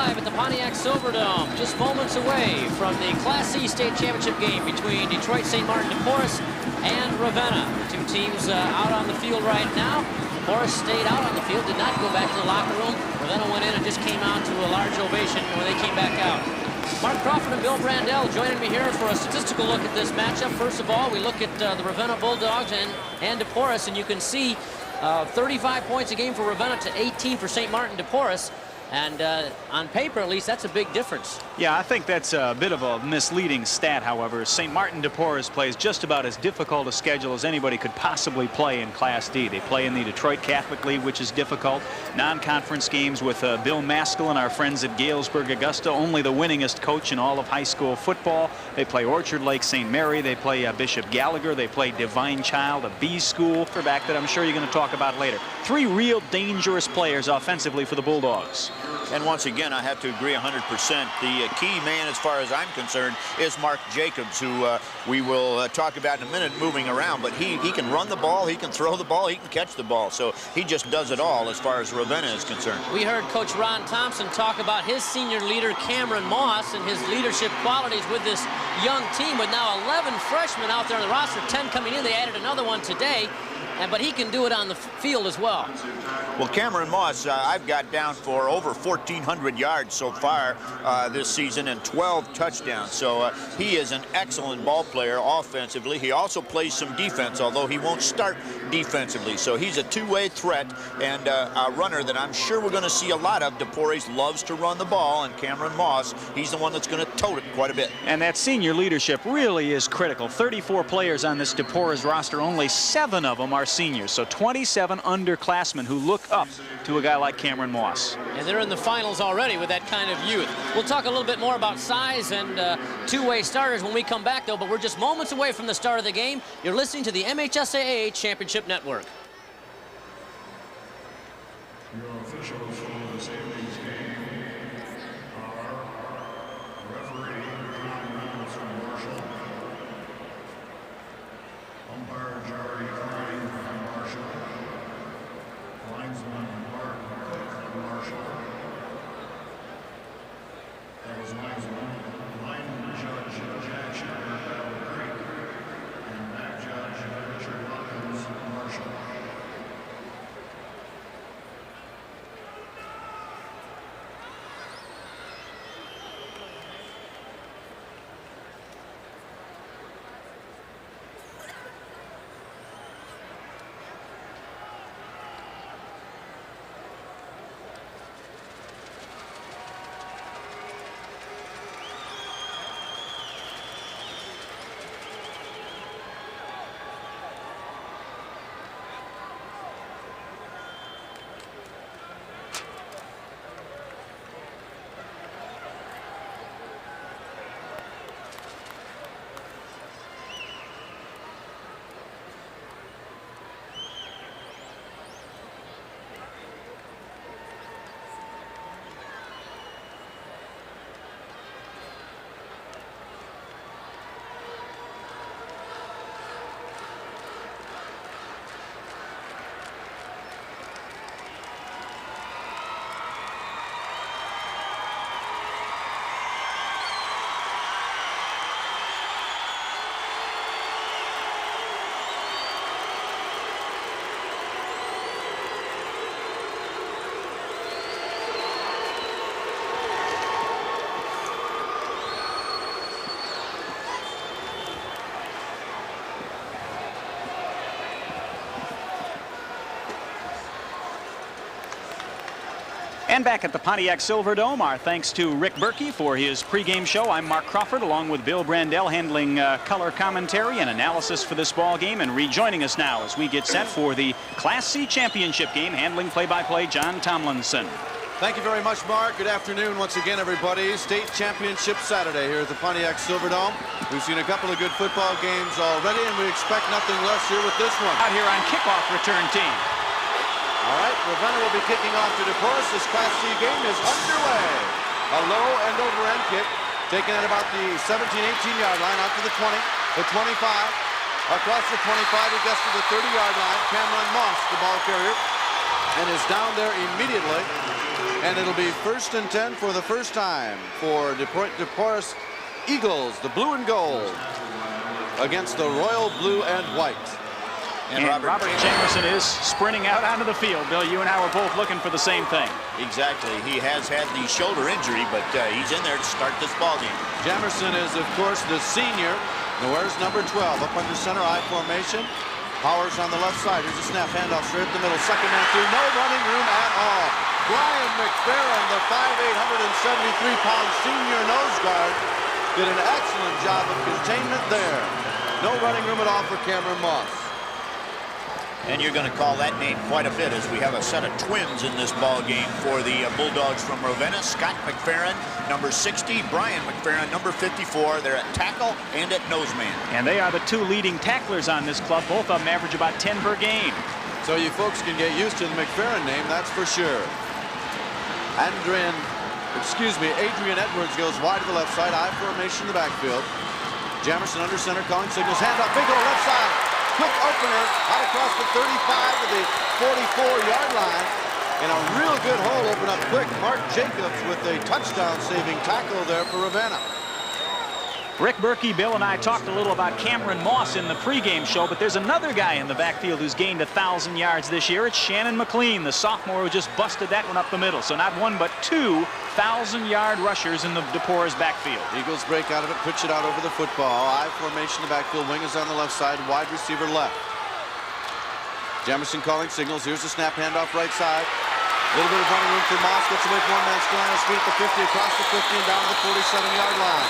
live at the Pontiac Silverdome, just moments away from the Class C state championship game between Detroit St. Martin dePorres and Ravenna. The two teams out on the field right now. dePorres stayed out on the field, did not go back to the locker room. Ravenna went in and just came out to a large ovation when they came back out. Mark Crawford and Bill Brandell joining me here for a statistical look at this matchup. First of all, we look at the Ravenna Bulldogs and dePorres, and you can see 35 points a game for Ravenna to 18 for St. Martin dePorres. And on paper, at least, that's a big difference. Yeah, I think that's a bit of a misleading stat, however. St. Martin dePorres plays just about as difficult a schedule as anybody could possibly play in Class D. They play in the Detroit Catholic League, which is difficult. Non-conference games with Bill Maskell, our friends at Galesburg Augusta, only the winningest coach in all of high school football. They play Orchard Lake St. Mary. They play Bishop Gallagher. They play Divine Child, a B school back that I'm sure you're going to talk about later. Three real dangerous players offensively for the Bulldogs. And once again, I have to agree 100%. The key man, as far as I'm concerned, is Mark Jacobs, who we will talk about in a minute moving around. But he can run the ball, he can throw the ball, he can catch the ball. So he just does it all as far as Ravenna is concerned. We heard Coach Ron Thompson talk about his senior leader, Cameron Moss, and his leadership qualities with this young team. With now 11 freshmen out there on the roster, 10 coming in. They added another one today. But he can do it on the field as well. Well, Cameron Moss, I've got down for over 1,400 yards so far this season and 12 touchdowns. So he is an excellent ball player offensively. He also plays some defense, although he won't start defensively. So he's a two-way threat and a runner that I'm sure we're going to see a lot of. dePorres loves to run the ball, and Cameron Moss, he's the one that's going to tote it quite a bit. And that senior leadership really is critical. 34 players on this dePorres roster, only 7 of them are seniors, so 27 underclassmen who look up to a guy like Cameron Moss. And they're in the finals already with that kind of youth. We'll talk a little bit more about size and two-way starters when we come back, though, but we're just moments away from the start of the game. You're listening to the MHSAA Championship Network. Your officials for this evening's game are referee Tom Reynolds from Marshall, umpire Jerry Klein from Marshall, linesman Mark Cook from Marshall. That was lineman judge Jack Shepard of Battle Creek, and back judge Richard Hawkins from Marshall. And back at the Pontiac Silverdome, our thanks to Rick Berkey for his pregame show. I'm Mark Crawford, along with Bill Brandell, handling color commentary and analysis for this ball game. And rejoining us now as we get set for the Class C championship game, handling play-by-play John Tomlinson. Thank you very much, Mark. Good afternoon once again, everybody. State Championship Saturday here at the Pontiac Silverdome. We've seen a couple of good football games already, and we expect nothing less here with this one. Out here on kickoff return team. All right, Ravenna will be kicking off to dePorres. This Class C game is underway. A low and over end kick taken at about the 17-18-yard line out to the 20, the 25. Across the 25, it gets to the 30-yard line. Cameron Moss, the ball carrier, and is down there immediately And it'll be 1st and 10 for the first time for dePorres Eagles, the blue and gold, against the royal blue and white. And Robert Jamerson is sprinting out onto the field. Bill, you and I were both looking for the same thing. Exactly. He has had the shoulder injury, but he's in there to start this ball game. Jamerson is, of course, the senior. And wears number 12 up under center, I formation. Powers on the left side. Here's a snap handoff straight up the middle. Second man through. No running room at all. Brian McFerrin, the 5'8", 173-pound senior nose guard, did an excellent job of containment there. No running room at all for Cameron Moss. And you're going to call that name quite a bit, as we have a set of twins in this ball game for the Bulldogs from Ravenna. Scott McFerrin, number 60. Brian McFerrin, number 54. They're at tackle and at noseman. And they are the 2 leading tacklers on this club. Both of them average about 10 per game. So you folks can get used to the McFerrin name, that's for sure. Adrian Edwards goes wide to the left side. I formation in the backfield. Jamerson under center, calling signals. Hand up, big hole left side. Quick opener out across the 35 to the 44-yard line. And a real good hole open up quick. Mark Jacobs with a touchdown-saving tackle there for Ravenna. Rick Berkey, Bill, and I talked a little about Cameron Moss in the pregame show, but there's another guy in the backfield who's gained 1,000 yards this year. It's Shannon McLean, the sophomore, who just busted that one up the middle. So not one, but 2 1,000-yard rushers in the dePorres backfield. Eagles break out of it, pitch it out over the football. I formation in the backfield. Wing is on the left side, wide receiver left. Jamerson calling signals. Here's the snap handoff right side. A little bit of running room for Moss. Gets away from one man still on his feet. The 50 across the 50 and down to the 47-yard line.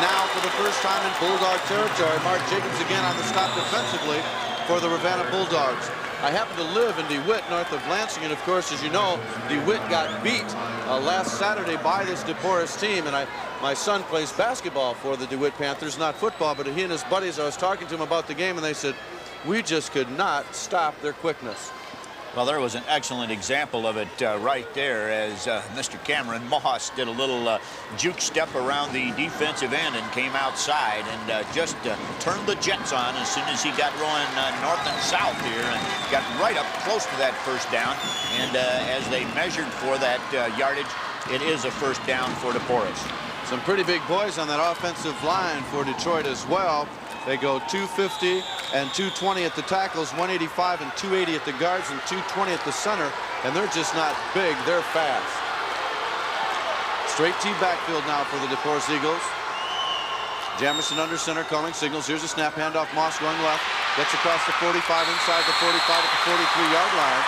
Now for the first time in Bulldog territory, Mark Jacobs again on the stop defensively for the Ravenna Bulldogs. I happen to live in DeWitt, north of Lansing, and of course, as you know, DeWitt got beat last Saturday by this dePorres team, and my son plays basketball for the DeWitt Panthers, not football, but he and his buddies, I was talking to him about the game, and they said, we just could not stop their quickness. Well, there was an excellent example of it right there, as Mr. Cameron Moss did a little juke step around the defensive end and came outside and just turned the jets on as soon as he got rolling north and south here and got right up close to that first down. And as they measured for that yardage, it is a first down for dePorres. Some pretty big boys on that offensive line for Detroit as well. They go 250 and 220 at the tackles, 185 and 280 at the guards, and 220 at the center. And they're just not big, they're fast. Straight T backfield now for the dePorres Eagles. Jamerson under center calling signals. Here's a snap handoff. Moss going left. Gets across the 45 inside the 45 at the 43-yard line.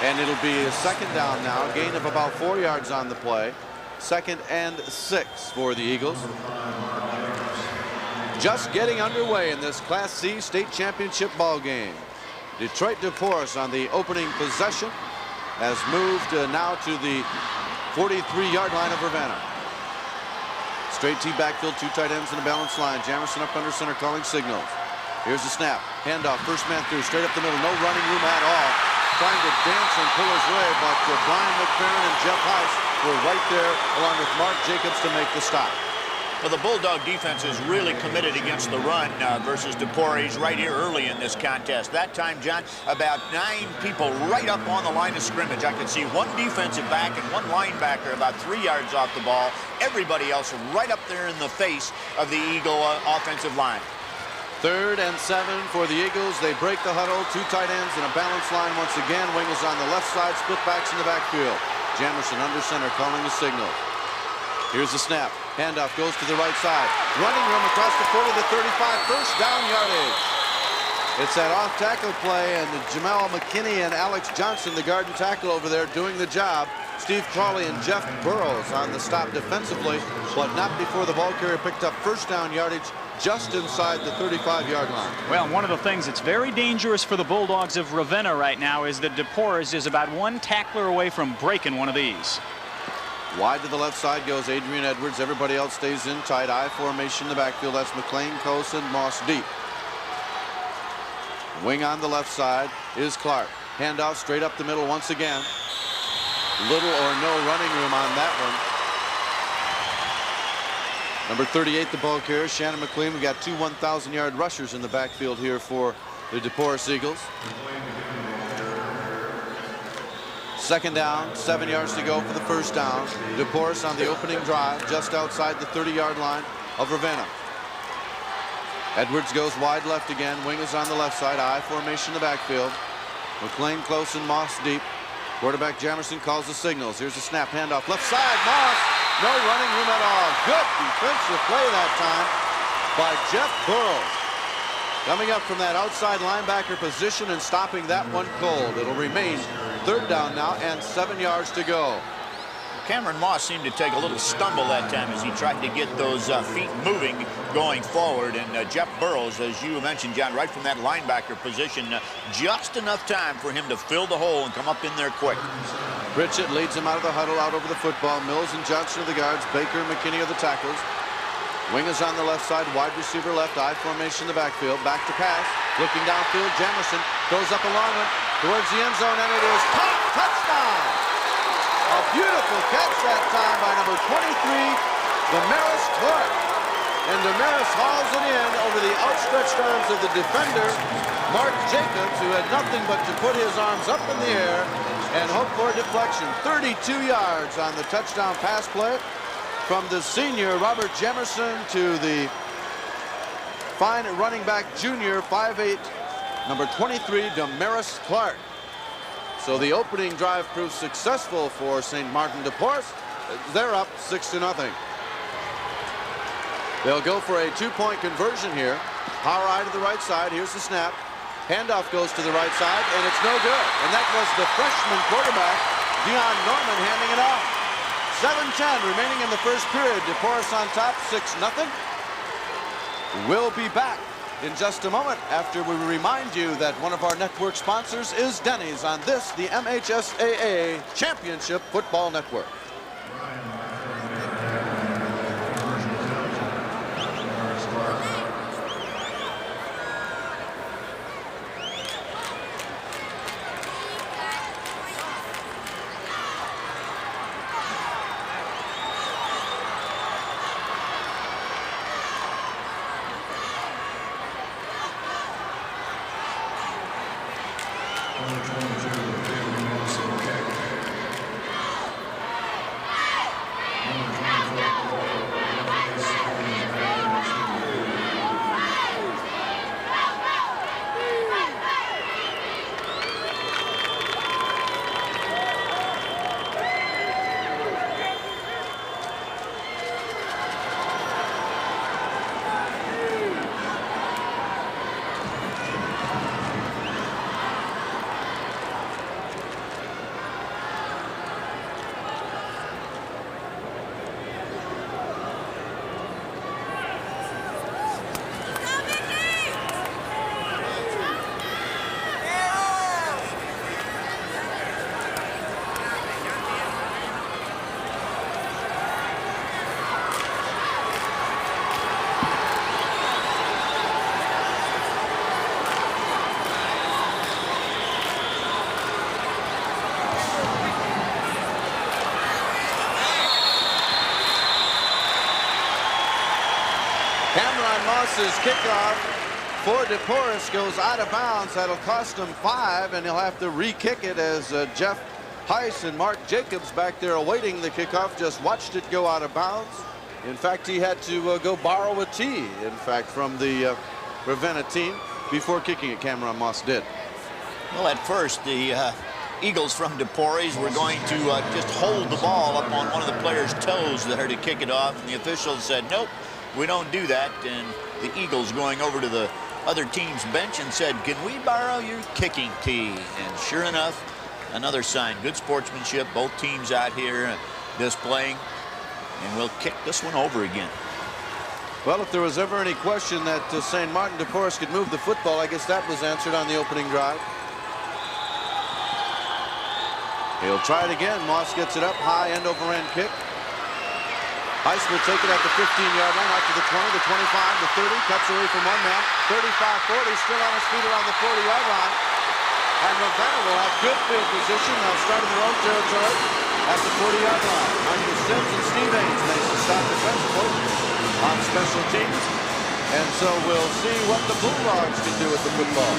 And it'll be a second down now. Gain of about 4 yards on the play. 2nd and 6 for the Eagles. Just getting underway in this Class C state championship ball game. Detroit dePorres on the opening possession has moved now to the 43-yard line of Ravenna. Straight T backfield, 2 tight ends and a balanced line. Jamerson up under center calling signals. Here's the snap. Handoff, first man through, straight up the middle. No running room at all. Trying to dance and pull his way, but Brian McFerrin and Jeff Heiss were right there along with Mark Jacobs to make the stop. Well, the Bulldog defense is really committed against the run versus dePorres right here early in this contest. That time, John, about 9 people right up on the line of scrimmage. I could see 1 defensive back and 1 linebacker about 3 yards off the ball. Everybody else right up there in the face of the Eagle offensive line. 3rd and 7 for the Eagles. They break the huddle. 2 tight ends and a balanced line once again. Wing is on the left side. Split backs in the backfield. Jamerson under center calling the signal. Here's the snap. Handoff goes to the right side. Running room across the 40 to 35. First down yardage. It's that off tackle play, and Jamal McKinney and Alex Johnson, the guard and tackle over there, doing the job. Steve Crawley and Jeff Burrows on the stop defensively, but not before the ball carrier picked up first down yardage just inside the 35-yard line. Well, one of the things that's very dangerous for the Bulldogs of Ravenna right now is that dePorres is about 1 tackler away from breaking one of these. Wide to the left side goes Adrian Edwards. Everybody else stays in tight. I formation in the backfield. That's McLean, Coase, and Moss deep. Wing on the left side is Clark. Handoff straight up the middle once again. Little or no running room on that one. Number 38, the ball carrier, Shannon McLean. We've got 2 1,000-yard rushers in the backfield here for the dePorres Eagles. Second down, 7 yards to go for the first down. dePorres on the opening drive, just outside the 30-yard line of Ravenna. Edwards goes wide left again. Wing is on the left side. I formation in the backfield. McLean close and Moss deep. Quarterback Jamerson calls the signals. Here's a snap handoff. Left side, Moss. No running room at all. Good defensive play that time by Jeff Burrows. Coming up from that outside linebacker position and stopping that one cold. It'll remain third down now and 7 yards to go. Cameron Moss seemed to take a little stumble that time as he tried to get those feet moving going forward. And Jeff Burrows, as you mentioned, John, right from that linebacker position, just enough time for him to fill the hole and come up in there quick. Pritchett leads him out of the huddle, out over the football. Mills and Johnson are the guards. Baker and McKinney are the tackles. Wing is on the left side. Wide receiver left. I formation in the backfield. Back to pass. Looking downfield. Jamerson goes up a long one towards the end zone, and it is caught. Touchdown! A beautiful catch that time by number 23, dePorres Clark. And dePorres hauls it in over the outstretched arms of the defender, Mark Jacobs, who had nothing but to put his arms up in the air and hope for a deflection. 32 yards on the touchdown pass play from the senior Robert Jamerson to the fine running back junior, 5'8", number 23, dePorres Clark. So the opening drive proved successful for St. Martin dePorres. They're up 6-0. They'll go for a 2-point conversion here. Power eye to the right side. Here's the snap. Handoff goes to the right side, and it's no good. And that was the freshman quarterback, Dion Norman, handing it off. 7:10 remaining in the first period. dePorres on top, 6-0. We'll be back in just a moment after we remind you that one of our network sponsors is Denny's on this, the MHSAA Championship Football Network. Moss's kickoff for dePorres goes out of bounds. That'll cost him 5, and he'll have to re-kick it as Jeff Heiss and Mark Jacobs back there awaiting the kickoff just watched it go out of bounds. In fact, he had to go borrow a tee, in fact, from the Ravenna team before kicking it. Cameron Moss did. Well, at first, the Eagles from dePorres were going to just hold the ball up on one of the players' toes there to kick it off, and the officials said, nope, we don't do that. And the Eagles going over to the other team's bench and said, can we borrow your kicking tee? And sure enough, another sign. Good sportsmanship. Both teams out here displaying. And we'll kick this one over again. Well, if there was ever any question that St. Martin dePorres could move the football, I guess that was answered on the opening drive. He'll try it again. Moss gets it up high, end over end kick. Heiss will take it at the 15-yard line, out to the 20, the 25, the 30, cuts away from one man, 35-40, still on his feet around the 40-yard line. And Ravenna will have good field position. They'll start in their own territory at the 40-yard line. Michael Sims and Steve Haynes makes the stop defensively on special teams. And so we'll see what the Bulldogs can do with the football.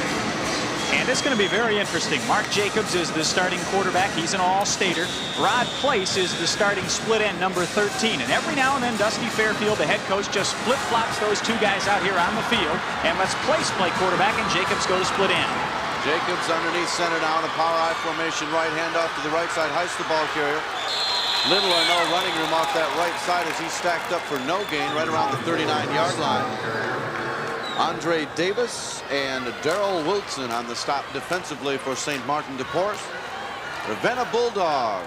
And it's going to be very interesting. Mark Jacobs is the starting quarterback. He's an all-stater. Rod Place is the starting split end, number 13. And every now and then, Dusty Fairfield, the head coach, just flip-flops those two guys out here on the field and lets Place play quarterback and Jacobs go to split end. Jacobs underneath center now in a power I formation. Right hand off to the right side. Heists the ball carrier. Little or no running room off that right side as he stacked up for no gain right around the 39-yard line. Andre Davis and Darrell Wilson on the stop defensively for St. Martin dePorres. Ravenna Bulldogs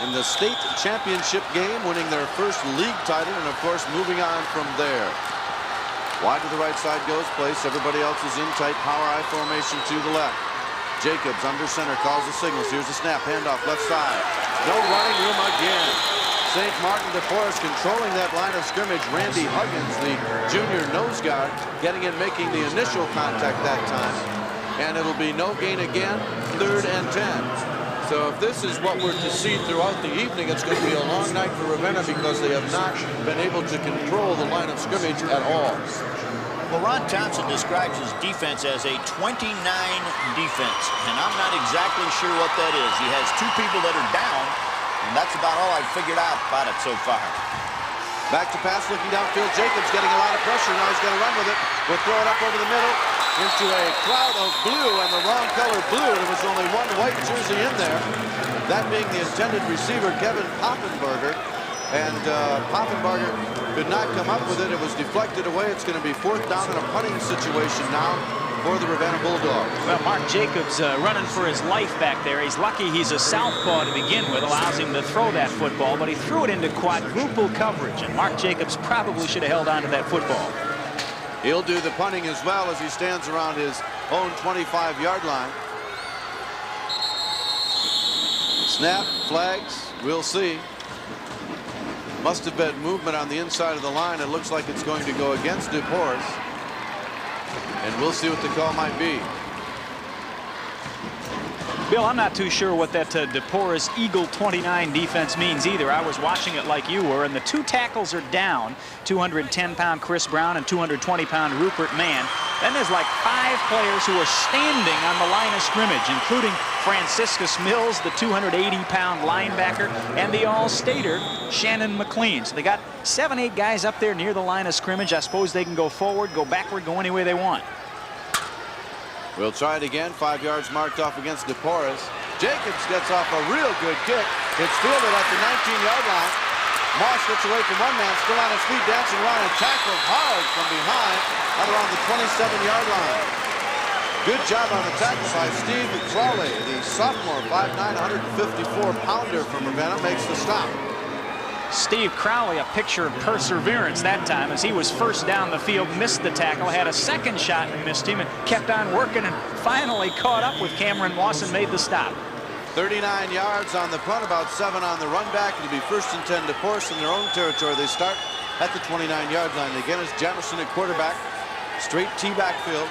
in the state championship game, winning their first league title and, of course, moving on from there. Wide to the right side goes Place. Everybody else is in tight power I formation to the left. Jacobs under center calls the signals. Here's the snap. Handoff left side. No running room again. St. Martin dePorres controlling that line of scrimmage. Randy Huggins, the junior nose guard, getting in, making the initial contact that time. And it'll be no gain again. 3rd and 10. So if this is what we're to see throughout the evening, it's going to be a long night for Ravenna because they have not been able to control the line of scrimmage at all. Well, Ron Thompson describes his defense as a 29 defense, and I'm not exactly sure what that is. He has 2 people that are down, and that's about all I've figured out about it so far. Back to pass, looking downfield. Jacobs getting a lot of pressure. Now he's going to run with it. We'll throw it up over the middle into a cloud of blue, and the wrong color blue. There was only one white jersey in there, that being the intended receiver, Kevin Poffenberger. And Poffenberger could not come up with it. It was deflected away. It's going to be 4th down in a punting situation now for the Ravenna Bulldogs. Well, Mark Jacobs running for his life back there. He's lucky he's a southpaw to begin with, allows him to throw that football, but he threw it into quadruple coverage, and Mark Jacobs probably should have held on to that football. He'll do the punting as well as he stands around his own 25-yard line. Snap, flags, we'll see. Must have been movement on the inside of the line. It looks like it's going to go against dePorres. And we'll see what the call might be. Bill, I'm not too sure what that dePorres Eagle 29 defense means either. I was watching it like you were, and the 2 tackles are down, 210-pound Chris Brown and 220-pound Rupert Mann. Then there's like 5 players who are standing on the line of scrimmage, including Franciscus Mills, the 280-pound linebacker, and the all-stater Shannon McLean. So they got 7, 8 guys up there near the line of scrimmage. I suppose they can go forward, go backward, go any way they want. We'll try it again. 5 yards marked off against dePorres. Jacobs gets off a real good kick. It's fielded at the 19-yard line. Moss gets away from one man, still on his feet, dancing around and tackled hard from behind at around the 27-yard line. Good job on the tackle by Steve Crowley, the sophomore, 5'9", 154-pounder from Ravenna, makes the stop. Steve Crowley, a picture of perseverance that time, as he was first down the field, missed the tackle, had a second shot and missed him, and kept on working and finally caught up with Cameron Moss and made the stop. 39 yards on the punt, about 7 on the run back. It'll be 1st and 10 dePorres in their own territory. They start at the 29-yard line. Again, it's Jamerson at quarterback. Straight T backfield.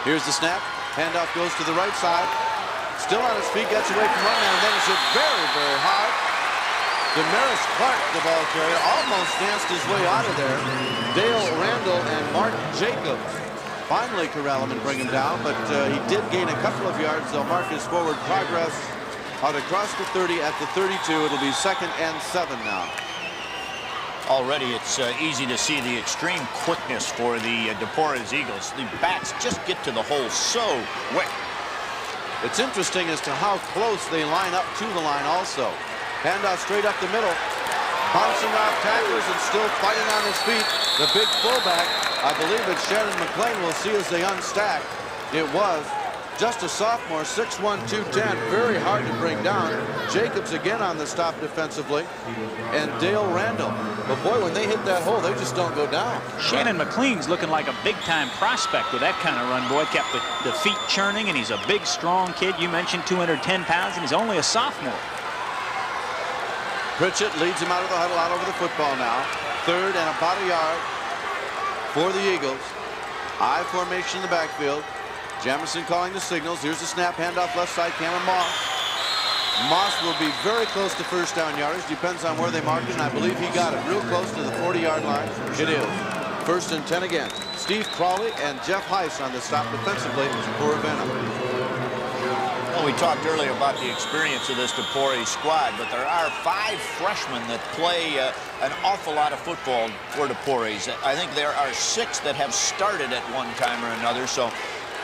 Here's the snap. Handoff goes to the right side. Still on his feet, gets away from one man, and then it's hit very, very hard. Damaris Clark, the ball carrier, almost danced his way out of there. Dale Randall and Mark Jacobs finally corral him and bring him down, but he did gain a couple of yards. They'll mark his forward progress out across the 30 at the 32. It'll be 2nd and 7 now. Already it's easy to see the extreme quickness for the dePorres Eagles. The backs just get to the hole so quick. It's interesting as to how close they line up to the line also. Handoff straight up the middle. Bouncing off tacklers and still fighting on his feet. The big fullback, I believe it's Shannon McLean. We'll see as they unstack. It was just a sophomore, 6'1", 210. Very hard to bring down. Jacobs again on the stop defensively. And Dale Randall. But boy, when they hit that hole, they just don't go down. Shannon McLean's looking like a big-time prospect with that kind of run, boy. Kept the feet churning, and he's a big, strong kid. You mentioned 210 pounds, and he's only a sophomore. Pritchett leads him out of the huddle, out over the football now. 3rd and about a yard for the Eagles. I formation in the backfield. Jamerson calling the signals. Here's the snap, handoff left side, Cameron Moss. Moss will be very close to 1st down yardage. Depends on where they mark it, and I believe he got it real close to the 40-yard line. It is 1st and 10 again. Steve Crawley and Jeff Heiss on the stop defensively for Ravenna. Well, we talked earlier about the experience of this dePorres squad, but there are 5 freshmen that play an awful lot of football for dePorres. I think there are 6 that have started at one time or another, so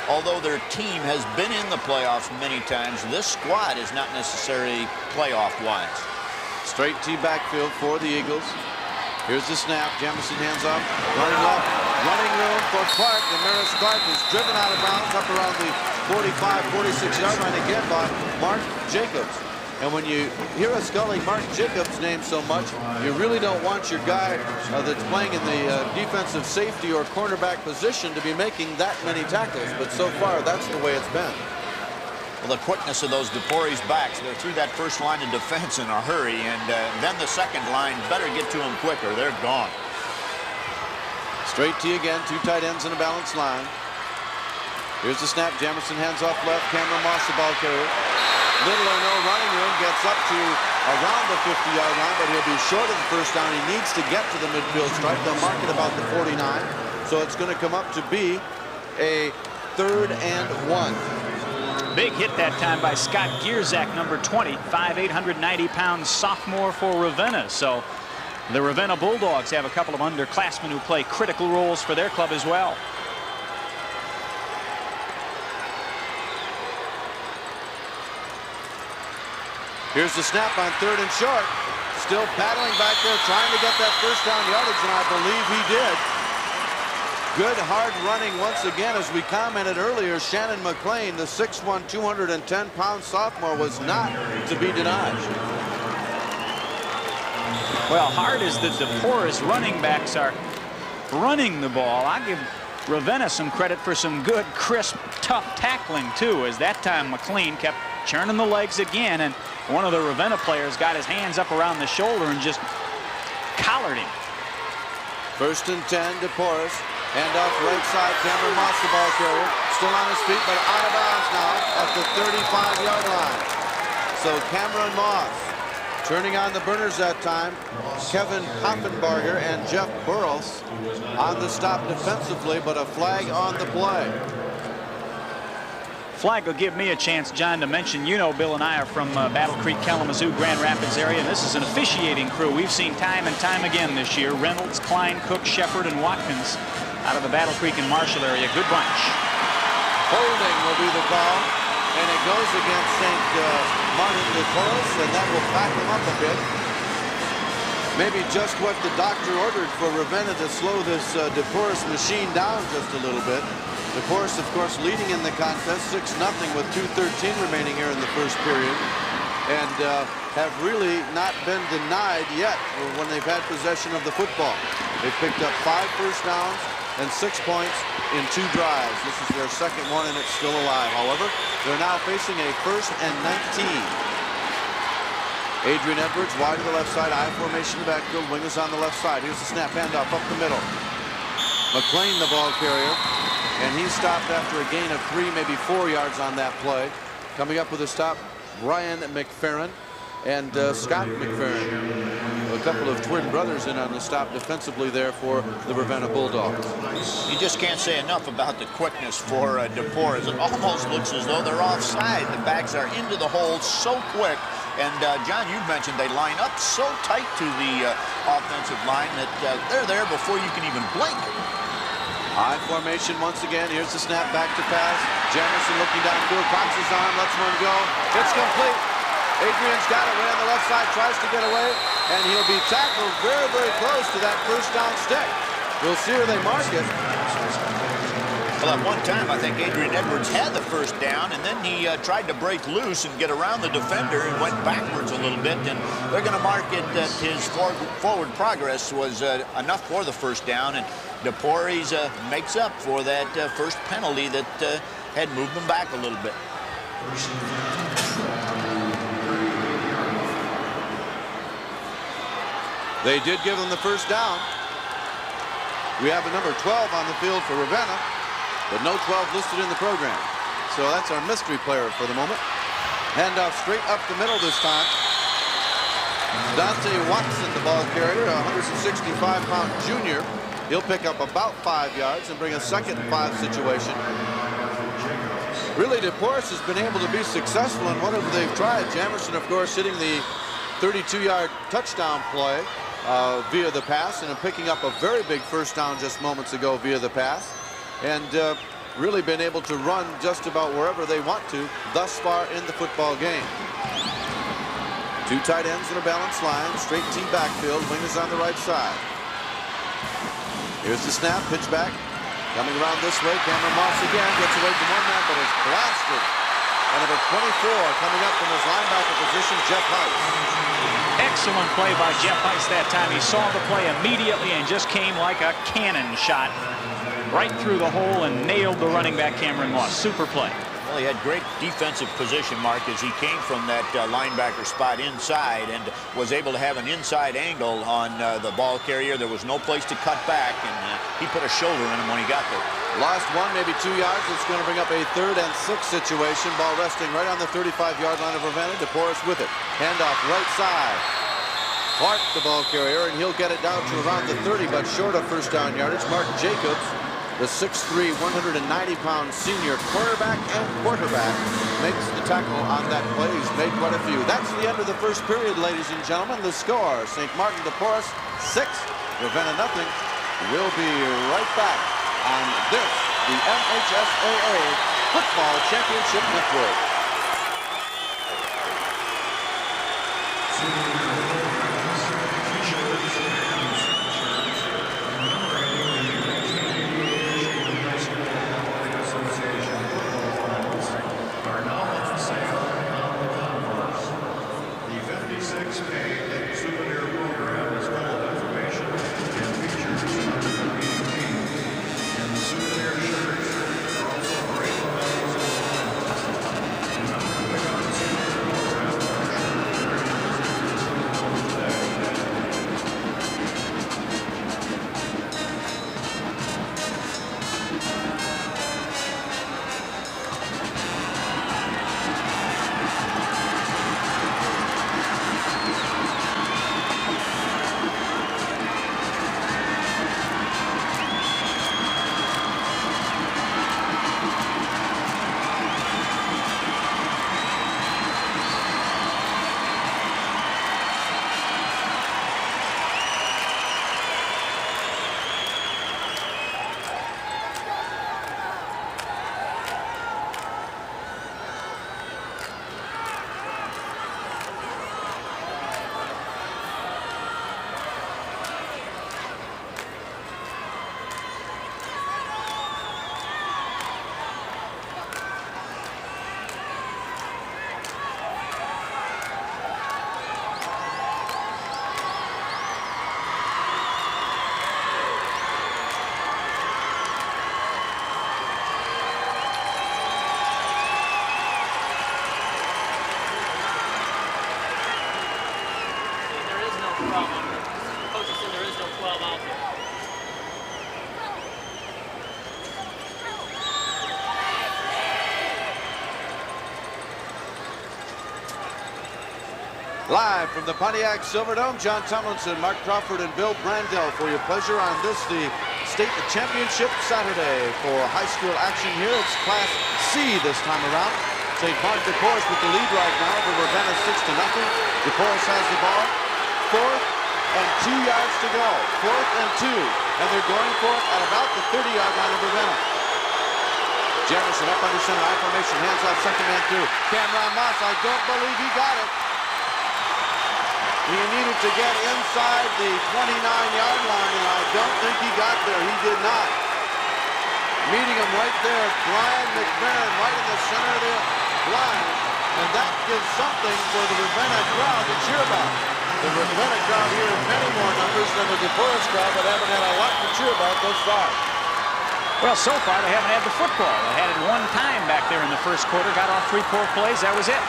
although their team has been in the playoffs many times, this squad is not necessarily playoff-wise. Straight T backfield for the Eagles. Here's the snap. Jamison hands off. Running left. Running room for Clark. And Maris Clark is driven out of bounds up around the 45, 46-yard line again by Mark Jacobs. And when you hear us calling Mark Jacobs' name so much, you really don't want your guy that's playing in the defensive safety or cornerback position to be making that many tackles. But so far, that's the way it's been. Well, the quickness of those dePorres backs, they're through that first line of defense in a hurry, and then the second line better get to them quicker. They're gone. Straight T again, 2 tight ends in a balanced line. Here's the snap. Jamison hands off left. Cameron Moss, the ball carrier. Little or no running room, gets up to around the 50-yard line, but he'll be short of the first down. He needs to get to the midfield stripe. They'll mark it about the 49, so it's going to come up to be a 3rd and 1. Big hit that time by Scott Gierzak, number 20, 5'8", 190-pound sophomore for Ravenna. So the Ravenna Bulldogs have a couple of underclassmen who play critical roles for their club as well. Here's the snap on 3rd and short. Still battling back there, trying to get that first down yardage, and I believe he did. Good hard running once again. As we commented earlier, Shannon McLean, the 6'1", 210-pound sophomore, was not to be denied. Well, hard as the dePorres running backs are running the ball, I give Ravenna some credit for some good, crisp, tough tackling, too, as that time McLean kept churning the legs again, and one of the Ravenna players got his hands up around the shoulder and just collared him. 1st and 10, dePorres. Hand off right side, Cameron Moss, the ball carrier. Still on his feet, but out of bounds now at the 35-yard line. So Cameron Moss turning on the burners that time. Kevin Hoffenbarger and Jeff Burrows on the stop defensively, but a flag on the play. Flag will give me a chance, John, to mention, you know, Bill and I are from Battle Creek, Kalamazoo, Grand Rapids area, and this is an officiating crew we've seen time and time again this year. Reynolds, Klein, Cook, Shepard, and Watkins out of the Battle Creek and Marshall area. Good bunch. Holding will be the call, and it goes against St. Martin dePorres, and that will back them up a bit. Maybe just what the doctor ordered for Ravenna to slow this dePorres machine down just a little bit. dePorres, of course, leading in the contest 6-0 with 2:13 remaining here in the first period, and have really not been denied yet when they've had possession of the football. They've picked up 5 first downs and 6 points in 2 drives. This is their second one, and it's still alive. However, they're now facing a 1st and 19. Adrian Edwards wide to the left side, I formation in the backfield, wing is on the left side. Here's the snap, handoff up the middle. McLean, the ball carrier, and he stopped after a gain of 3, maybe 4 yards on that play. Coming up with a stop, Brian McFerrin and Scott McFerrin. A couple of twin brothers in on the stop defensively there for the Ravenna Bulldogs. You just can't say enough about the quickness for dePorres. It almost looks as though they're offside. The backs are into the hole so quick. And, John, you mentioned they line up so tight to the offensive line that they're there before you can even blink. High formation once again. Here's the snap, back to pass. Jamison looking downfield, cocks his arm, lets one go. It's complete. Adrian's got it way on the left side, tries to get away, and he'll be tackled very, very close to that first down stick. We'll see where they mark it. Well, at one time, I think Adrian Edwards had the first down, and then he tried to break loose and get around the defender and went backwards a little bit, and they're going to mark it that his forward progress was enough for the first down, and dePorres makes up for that first penalty that had moved them back a little bit. They did give them the first down. We have a number 12 on the field for Ravenna, but no 12 listed in the program. So that's our mystery player for the moment. Handoff straight up the middle this time. Dante Watson, the ball carrier, a 165-pound junior He'll pick up about 5 yards and bring a 2nd and 5 situation. Really, dePorres has been able to be successful in whatever they've tried. Jamerson, of course, hitting the 32-yard touchdown play via the pass, and picking up a very big first down just moments ago via the pass. And really been able to run just about wherever they want to thus far in the football game. 2 tight ends in a balanced line, straight T backfield, wingers on the right side. Here's the snap, pitch back. Coming around this way, Cameron Moss again gets away from one man, but is blasted. And number 24 coming up from his linebacker position, Jeff Heiss. Excellent play by Jeff Heiss that time. He saw the play immediately and just came like a cannon shot right through the hole and nailed the running back Cameron Moss. Super play. Well, he had great defensive position, Mark, as he came from that linebacker spot inside and was able to have an inside angle on the ball carrier. There was no place to cut back, and he put a shoulder in him when he got there. Lost 1, maybe 2 yards. It's going to bring up a 3rd and 6 situation. Ball resting right on the 35-yard line of Ravenna. dePorres with it. Handoff right side. Clark, the ball carrier, and he'll get it down to around the 30, but short of first down yardage. Mark Jacobs, the 6'3", 190-pound senior cornerback and quarterback, makes the tackle on that play. He's made quite a few. That's the end of the first period, ladies and gentlemen. The score, St. Martin dePorres 6, Ravenna nothing. We'll be right back on this, the MHSAA Football Championship Network. Live from the Pontiac Silverdome, John Tomlinson, Mark Crawford, and Bill Brandell for your pleasure on this, the state championship Saturday for high school action here. It's Class C this time around. St. Martin dePorres with the lead right now over Ravenna 6-0. dePorres has the ball. 4th and 2 yards to go. 4th and 2. And they're going for it at about the 30-yard line of Ravenna. Jamerson up under center, I formation, hands off, second man through. Cameron Moss, I don't believe he got it. He needed to get inside the 29-yard line, and I don't think he got there. He did not. Meeting him right there, Brian McMahon, right in the center of the line. And that gives something for the Ravenna crowd to cheer about. The Ravenna crowd here in many more numbers than the dePorres crowd, but haven't had a lot to cheer about thus far. Well, so far they haven't had the football. They had it one time back there in the first quarter, got off 3 poor plays, that was it.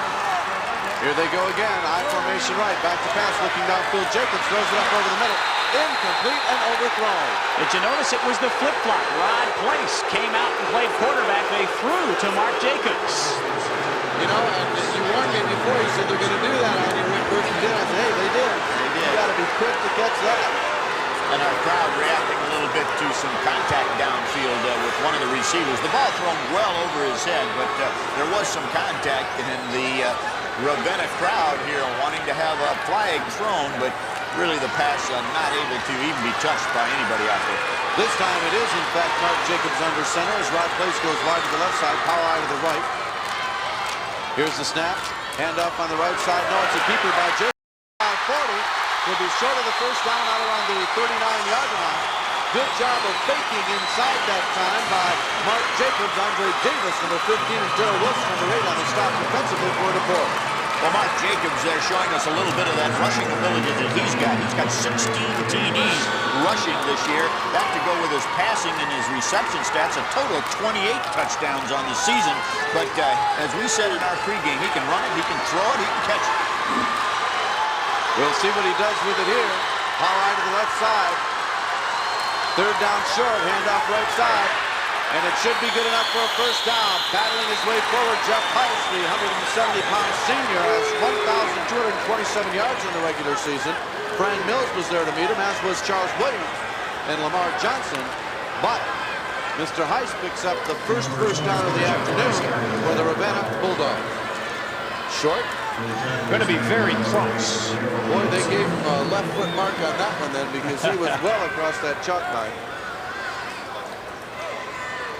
Here they go again, I formation right, back to pass, looking downfield. Jacobs throws it up over the middle. Incomplete and overthrown. Did you notice it was the flip-flop? Rod Place came out and played quarterback. They threw to Mark Jacobs. You know, and you warned me before, you said they're going to do that on you. Went first and 10. I said, hey, they did. They did. You got to be quick to catch that. And our crowd reacting a little bit to some contact downfield with one of the receivers. The ball thrown well over his head, but there was some contact, and the Ravenna crowd here wanting to have a flag thrown, but really the pass not able to even be touched by anybody out there. This time it is, in fact, Mark Jacobs under center as Rod Place goes wide to the left side, power eye to the right. Here's the snap. Hand off on the right side. No, it's a keeper by Jacobs. 40. Will be short of the first down out around the 39-yard line. Good job of faking inside that time by Mark Jacobs, Andre Davis, number 15, and Darrell Wilson, number 8, on the stop defensively for DePorres. Well, Mark Jacobs there showing us a little bit of that rushing ability that he's got. He's got 16 TDs rushing this year. That to go with his passing and his reception stats, a total of 28 touchdowns on the season. But as we said in our pregame, he can run it, he can throw it, he can catch it. We'll see what he does with it here. Power eye to the left side. Third down short, handoff right side. And it should be good enough for a first down. Battling his way forward, Jeff Heiss, the 170-pound senior, has 1,227 yards in the regular season. Fran Mills was there to meet him, as was Charles Williams and Lamar Johnson. But Mr. Heiss picks up the first down of the afternoon for the Ravenna Bulldogs. Short. Going to be very close. Boy, they gave him a left foot mark on that one then, because he was well across that chalk line.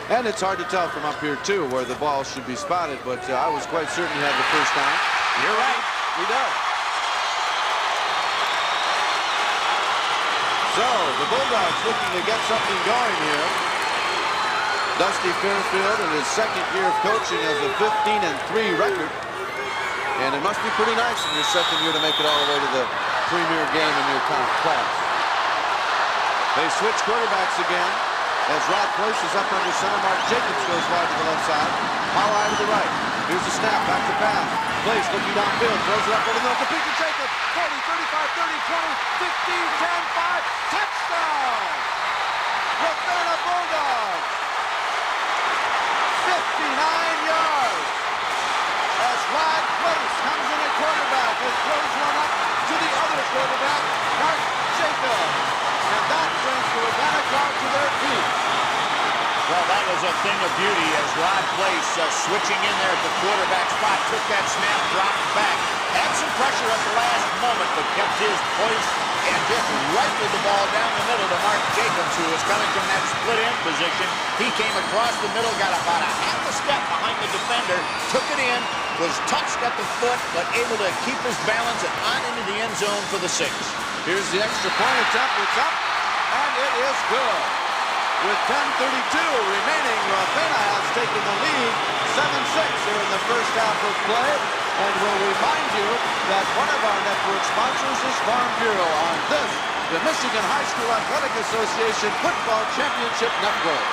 And it's hard to tell from up here, too, where the ball should be spotted, but I was quite certain he had the first down. You're right. He does. So, the Bulldogs looking to get something going here. Dusty Fairfield in his second year of coaching has a 15-3 record. And it must be pretty nice in your second year to make it all the way to the premier game in your class. They switch quarterbacks again as Rod Place is up under center. Mark Jacobs goes wide to the left side. Power eye to the right. Here's the snap, back to pass. Place looking downfield, throws it up over the middle. Complete to Jacobs. 40, 35, 30, 20, 15, 10, 5. Touchdown! Ravenna Bulldogs. 59 yards. As Rod Place comes in at quarterback and throws one up to the other quarterback, Mark Jacobs. And that brings the Ravenna crowd to their feet. Well, that was a thing of beauty as Rod Place switching in there at the quarterback spot, took that snap, dropped back, had some pressure at the last moment, but kept his poise and just rifled the ball down the middle to Mark Jacobs, who was coming from that split end position. He came across the middle, got about a half a step behind the defender, took it in, was touched at the foot, but able to keep his balance and on into the end zone for the 6. Here's the extra point attempt. It's up, and it is good. With 10:32 remaining, Ravenna has taken the lead 7-6 here in the first half of play. And we'll remind you that one of our network sponsors is Farm Bureau on this, the Michigan High School Athletic Association Football Championship Network.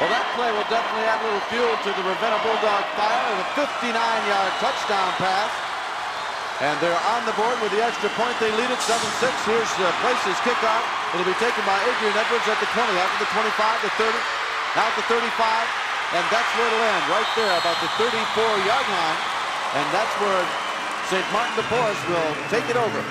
Well, that play will definitely add a little fuel to the Ravenna Bulldog fire. And a 59-yard touchdown pass. And they're on the board with the extra point. They lead it 7-6. Here's Place's kickoff. It'll be taken by Adrian Edwards at the 20, after the 25, the 30, now at the 35. And that's where it'll end, right there, about the 34-yard line. And that's where St. Martin dePorres will take it over.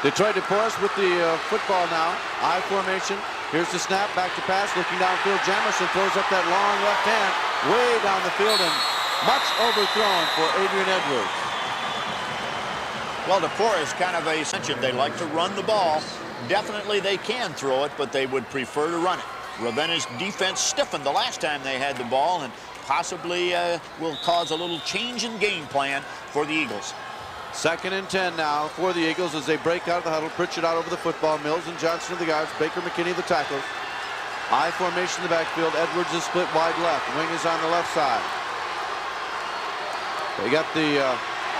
Detroit dePorres with the football now. I formation. Here's the snap, back to pass, looking downfield. Jamerson throws up that long left hand way down the field and much overthrown for Adrian Edwards. Well, dePorres kind of a mentioned they like to run the ball. Definitely they can throw it, but they would prefer to run it. Ravenna's defense stiffened the last time they had the ball and possibly will cause a little change in game plan for the Eagles. 2nd and 10 now for the Eagles as they break out of the huddle. Pritchard out over the football. Mills and Johnson are the guards. Baker McKinney the tackles. I formation in the backfield. Edwards is split wide left. Wing is on the left side. They got the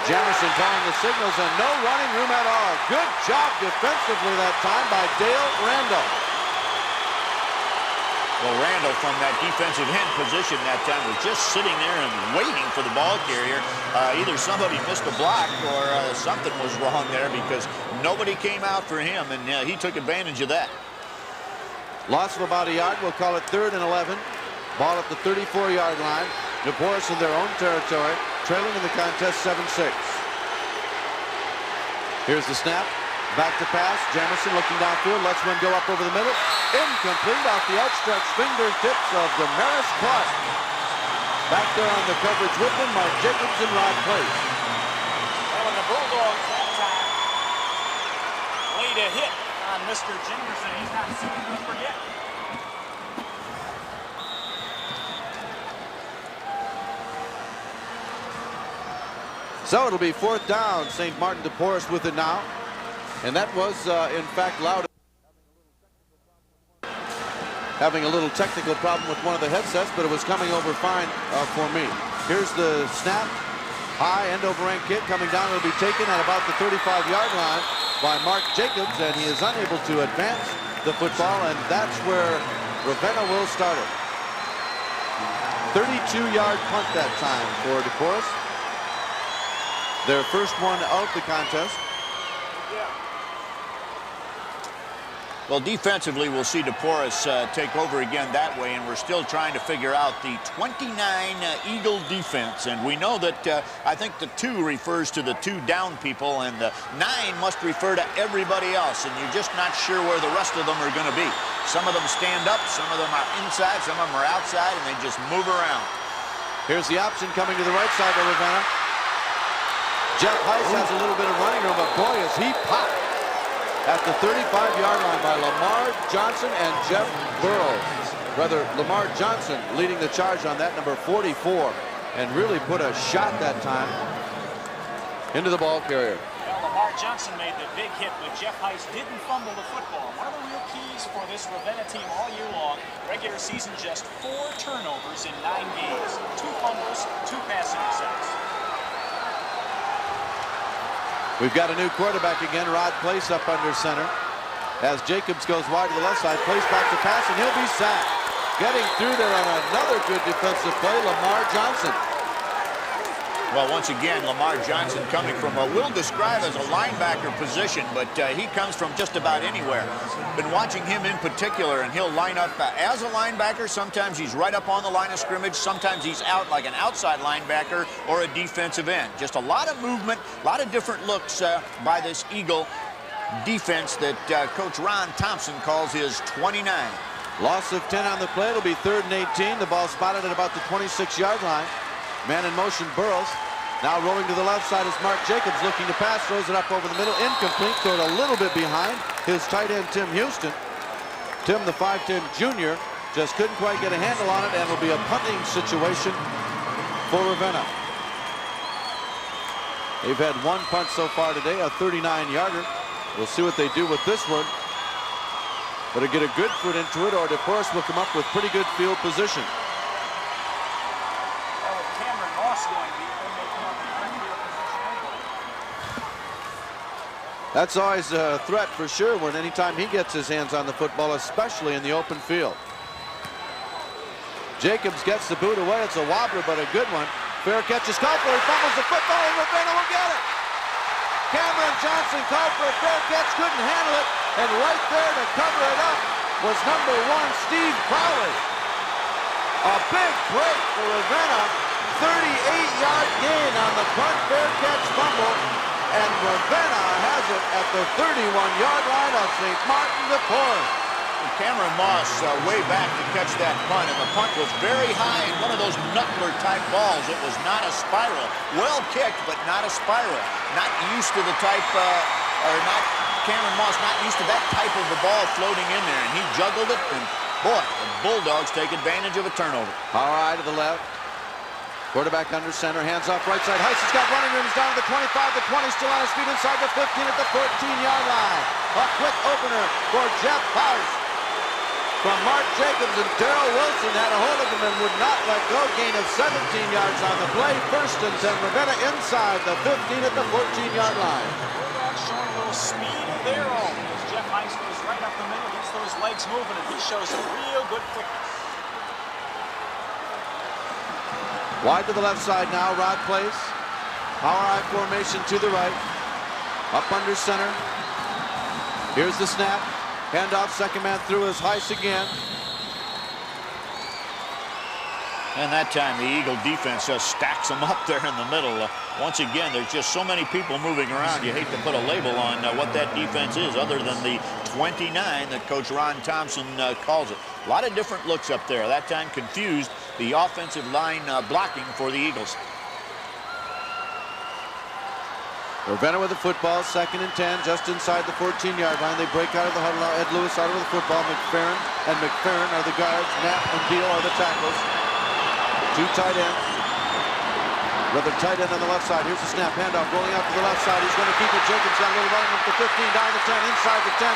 Jamison calling the signals and no running room at all. Good job defensively that time by Dale Randall. Well, Randall from that defensive end position that time was just sitting there and waiting for the ball carrier. Either somebody missed a block or something was wrong there because nobody came out for him, and he took advantage of that. Loss of about a yard. We'll call it 3rd and 11. Ball at the 34-yard line. dePorres in their own territory, trailing in the contest 7-6. Here's the snap. Back to pass. Jamison looking downfield. Lets one go up over the middle. Incomplete off the outstretched fingertips of Damaris Clark. Back there on the coverage with him, Mark Jacobs and Rod Place. Well, and the Bulldogs that time laid a hit on Mr. Jengerson. He's not soon to forget. So it'll be 4th down. St. Martin dePorres with it now. And that was, in fact, Loud having a little technical problem with one of the headsets, but it was coming over fine for me. Here's the snap. High end over end kick coming down. It'll be taken at about the 35-yard line by Mark Jacobs, and he is unable to advance the football, and that's where Ravenna will start it. 32-yard punt that time for dePorres. Their first one of the contest. Well, defensively, we'll see dePorres take over again that way, and we're still trying to figure out the 29 Eagle defense. And we know that I think the 2 refers to the 2 down people, and the 9 must refer to everybody else, and you're just not sure where the rest of them are going to be. Some of them stand up, some of them are inside, some of them are outside, and they just move around. Here's the option coming to the right side of Ravenna. Jeff Heiss has a little bit of running room, but boy, is he popped at the 35-yard line by Lamar Johnson and Jeff Burrows. Rather, Lamar Johnson leading the charge on that, number 44, and really put a shot that time into the ball carrier. Well, Lamar Johnson made the big hit, but Jeff Heiss didn't fumble the football. One of the real keys for this Ravenna team all year long, regular season, just 4 turnovers in 9 games. 2 fumbles, 2 pass intercepts. We've got a new quarterback again, Rod Place up under center. As Jacobs goes wide to the left side, Place back to pass, and he'll be sacked. Getting through there on another good defensive play, Lamar Johnson. Well, once again, Lamar Johnson coming from what we'll describe as a linebacker position, but he comes from just about anywhere. Been watching him in particular, and he'll line up as a linebacker. Sometimes he's right up on the line of scrimmage. Sometimes he's out like an outside linebacker or a defensive end. Just a lot of movement, a lot of different looks by this Eagle defense that Coach Ron Thompson calls his 29. Loss of 10 on the play. It'll be 3rd and 18. The ball spotted at about the 26-yard line. Man in motion, Burrows. Now rolling to the left side is Mark Jacobs looking to pass. Throws it up over the middle. Incomplete. Throw it a little bit behind his tight end, Tim Houston. Tim, the 5'10 junior, just couldn't quite get a handle on it, and will be a punting situation for Ravenna. They've had 1 punt so far today, a 39-yarder. We'll see what they do with this one. Better get a good foot into it, or dePorres will come up with pretty good field position. That's always a threat for sure when anytime he gets his hands on the football, especially in the open field. Jacobs gets the boot away. It's a wobbler, but a good one. Fair catch is called for. He fumbles the football, and Ravenna will get it. Cameron Johnson called for a fair catch, couldn't handle it, and right there to cover it up was number 1, Steve Crowley. A big break for Ravenna. 38-yard gain on the punt, fair catch, fumble, and Ravenna has it at the 31-yard line of St. Martin dePorres. Cameron Moss way back to catch that punt, and the punt was very high and one of those Knuckler-type balls. It was not a spiral. Well kicked, but not a spiral. Not used to the type, Cameron Moss not used to that type of a ball floating in there, and he juggled it, and boy, the Bulldogs take advantage of a turnover. All right, to the left. Quarterback under center, hands off right side. Heiss has got running room. He's down to the 25, the 20, still on his feet inside the 15 at the 14-yard line. A quick opener for Jeff Heiss from Mark Jacobs, and Darrell Wilson had a hold of him and would not let go. Gain of 17 yards on the play. First and 10. Ravenna inside the 15 at the 14-yard line. Bulldogs showing a little speed of their own as Jeff Heiss goes right up the middle, gets those legs moving, and he shows some real good quickness. Wide to the left side now, Rod Place. Power I formation to the right. Up under center. Here's the snap. Handoff, second man through is Heiss again. And that time the Eagle defense just stacks them up there in the middle. Once again, there's just so many people moving around. You hate to put a label on what that defense is other than the 29 that Coach Ron Thompson calls it. A lot of different looks up there. That time confused the offensive line blocking for the Eagles. Ravenna with the football, second and 10, just inside the 14-yard line. They break out of the huddle now. Ed Lewis out of the football. McFerrin and McFerrin are the guards. Knapp and Beal are the tackles. Two tight ends. Another tight end on the left side. Here's the snap, handoff, rolling out to the left side. He's going to keep it. Jacobs got a little running up the 15, down the 10, inside the 10.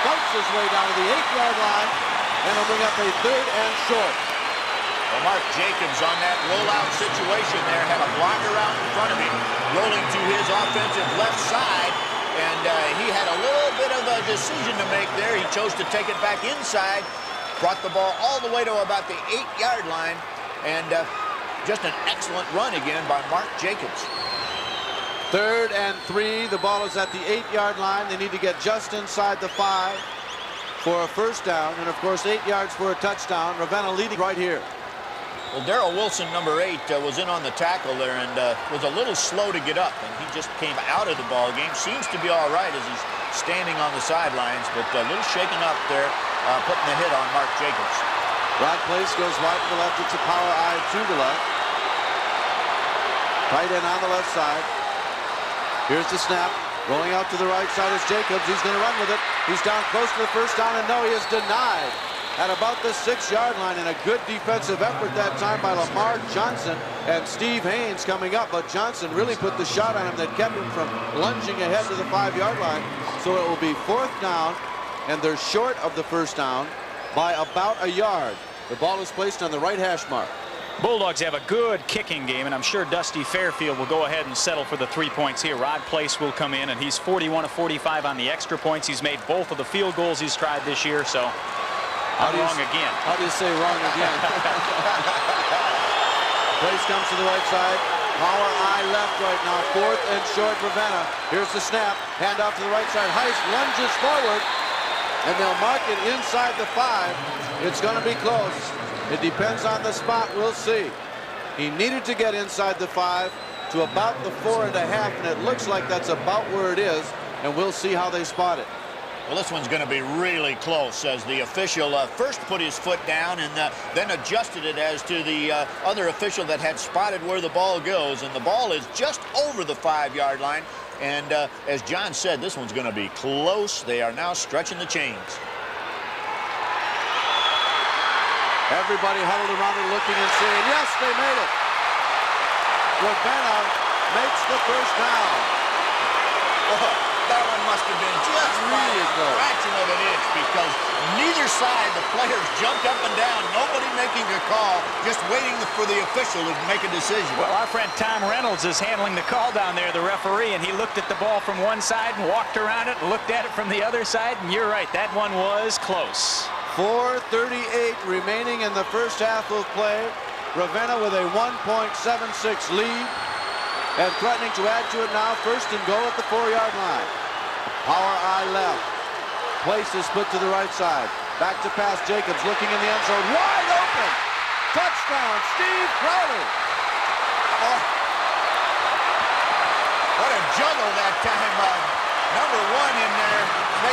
Bounces his way down to the 8-yard line, and he'll bring up a third and short. Well, Mark Jacobs on that rollout situation there had a blocker out in front of him, rolling to his offensive left side, and he had a little bit of a decision to make there. He chose to take it back inside, brought the ball all the way to about the 8-yard line, and just an excellent run again by Mark Jacobs. Third and 3. The ball is at the 8-yard line. They need to get just inside the 5 for a first down, and of course 8 yards for a touchdown. Ravenna leading right here. Well, Darrell Wilson, number 8, was in on the tackle there and was a little slow to get up, and he just came out of the ball game. Seems to be all right as he's standing on the sidelines, but a little shaken up there, putting the hit on Mark Jacobs. Rod Place goes wide to the left. It's a power I to the left. Tight end on the left side. Here's the snap. Rolling out to the right side is Jacobs. He's going to run with it. He's down close to the first down, and no, he is denied at about the 6-yard line, and a good defensive effort that time by Lamar Johnson and Steve Haynes coming up, but Johnson really put the shot on him that kept him from lunging ahead to the 5-yard line. So it will be 4th down, and they're short of the first down by about a yard. The ball is placed on the right hash mark. Bulldogs have a good kicking game, and I'm sure Dusty Fairfield will go ahead and settle for the 3 points here. Rod Place will come in, and he's 41 of 45 on the extra points. He's made both of the field goals he's tried this year, so wrong again. How do you say wrong again? Place comes to the right side. Power I left right now. 4th and short, Ravenna. Here's the snap. Hand off to the right side. Heiss lunges forward, and they'll mark it inside the 5. It's going to be close. It depends on the spot. We'll see. He needed to get inside the 5 to about the 4.5, and it looks like that's about where it is, and we'll see how they spot it. Well, this one's going to be really close as the official first put his foot down and then adjusted it as to the other official that had spotted where the ball goes, and the ball is just over the 5-yard line. And as John said, this one's going to be close. They are now stretching the chains. Everybody huddled around it looking and saying, yes, they made it. Ravenna makes the first down. Oh, that one must have been just really a fraction of an inch, because neither side, the players jumped up and down, nobody making a call, just waiting for the official to make a decision. Well, our friend Tom Reynolds is handling the call down there, the referee, and he looked at the ball from one side and walked around it and looked at it from the other side, and you're right, that one was close. 4:38 remaining in the first half of play. Ravenna with a 1.76 lead, and threatening to add to it now. First and goal at the 4-yard line. Power I left. Place is put to the right side. Back to pass. Jacobs looking in the end zone. Wide open. Touchdown, Steve Crowder. Oh, what a juggle that time. Number 1 in there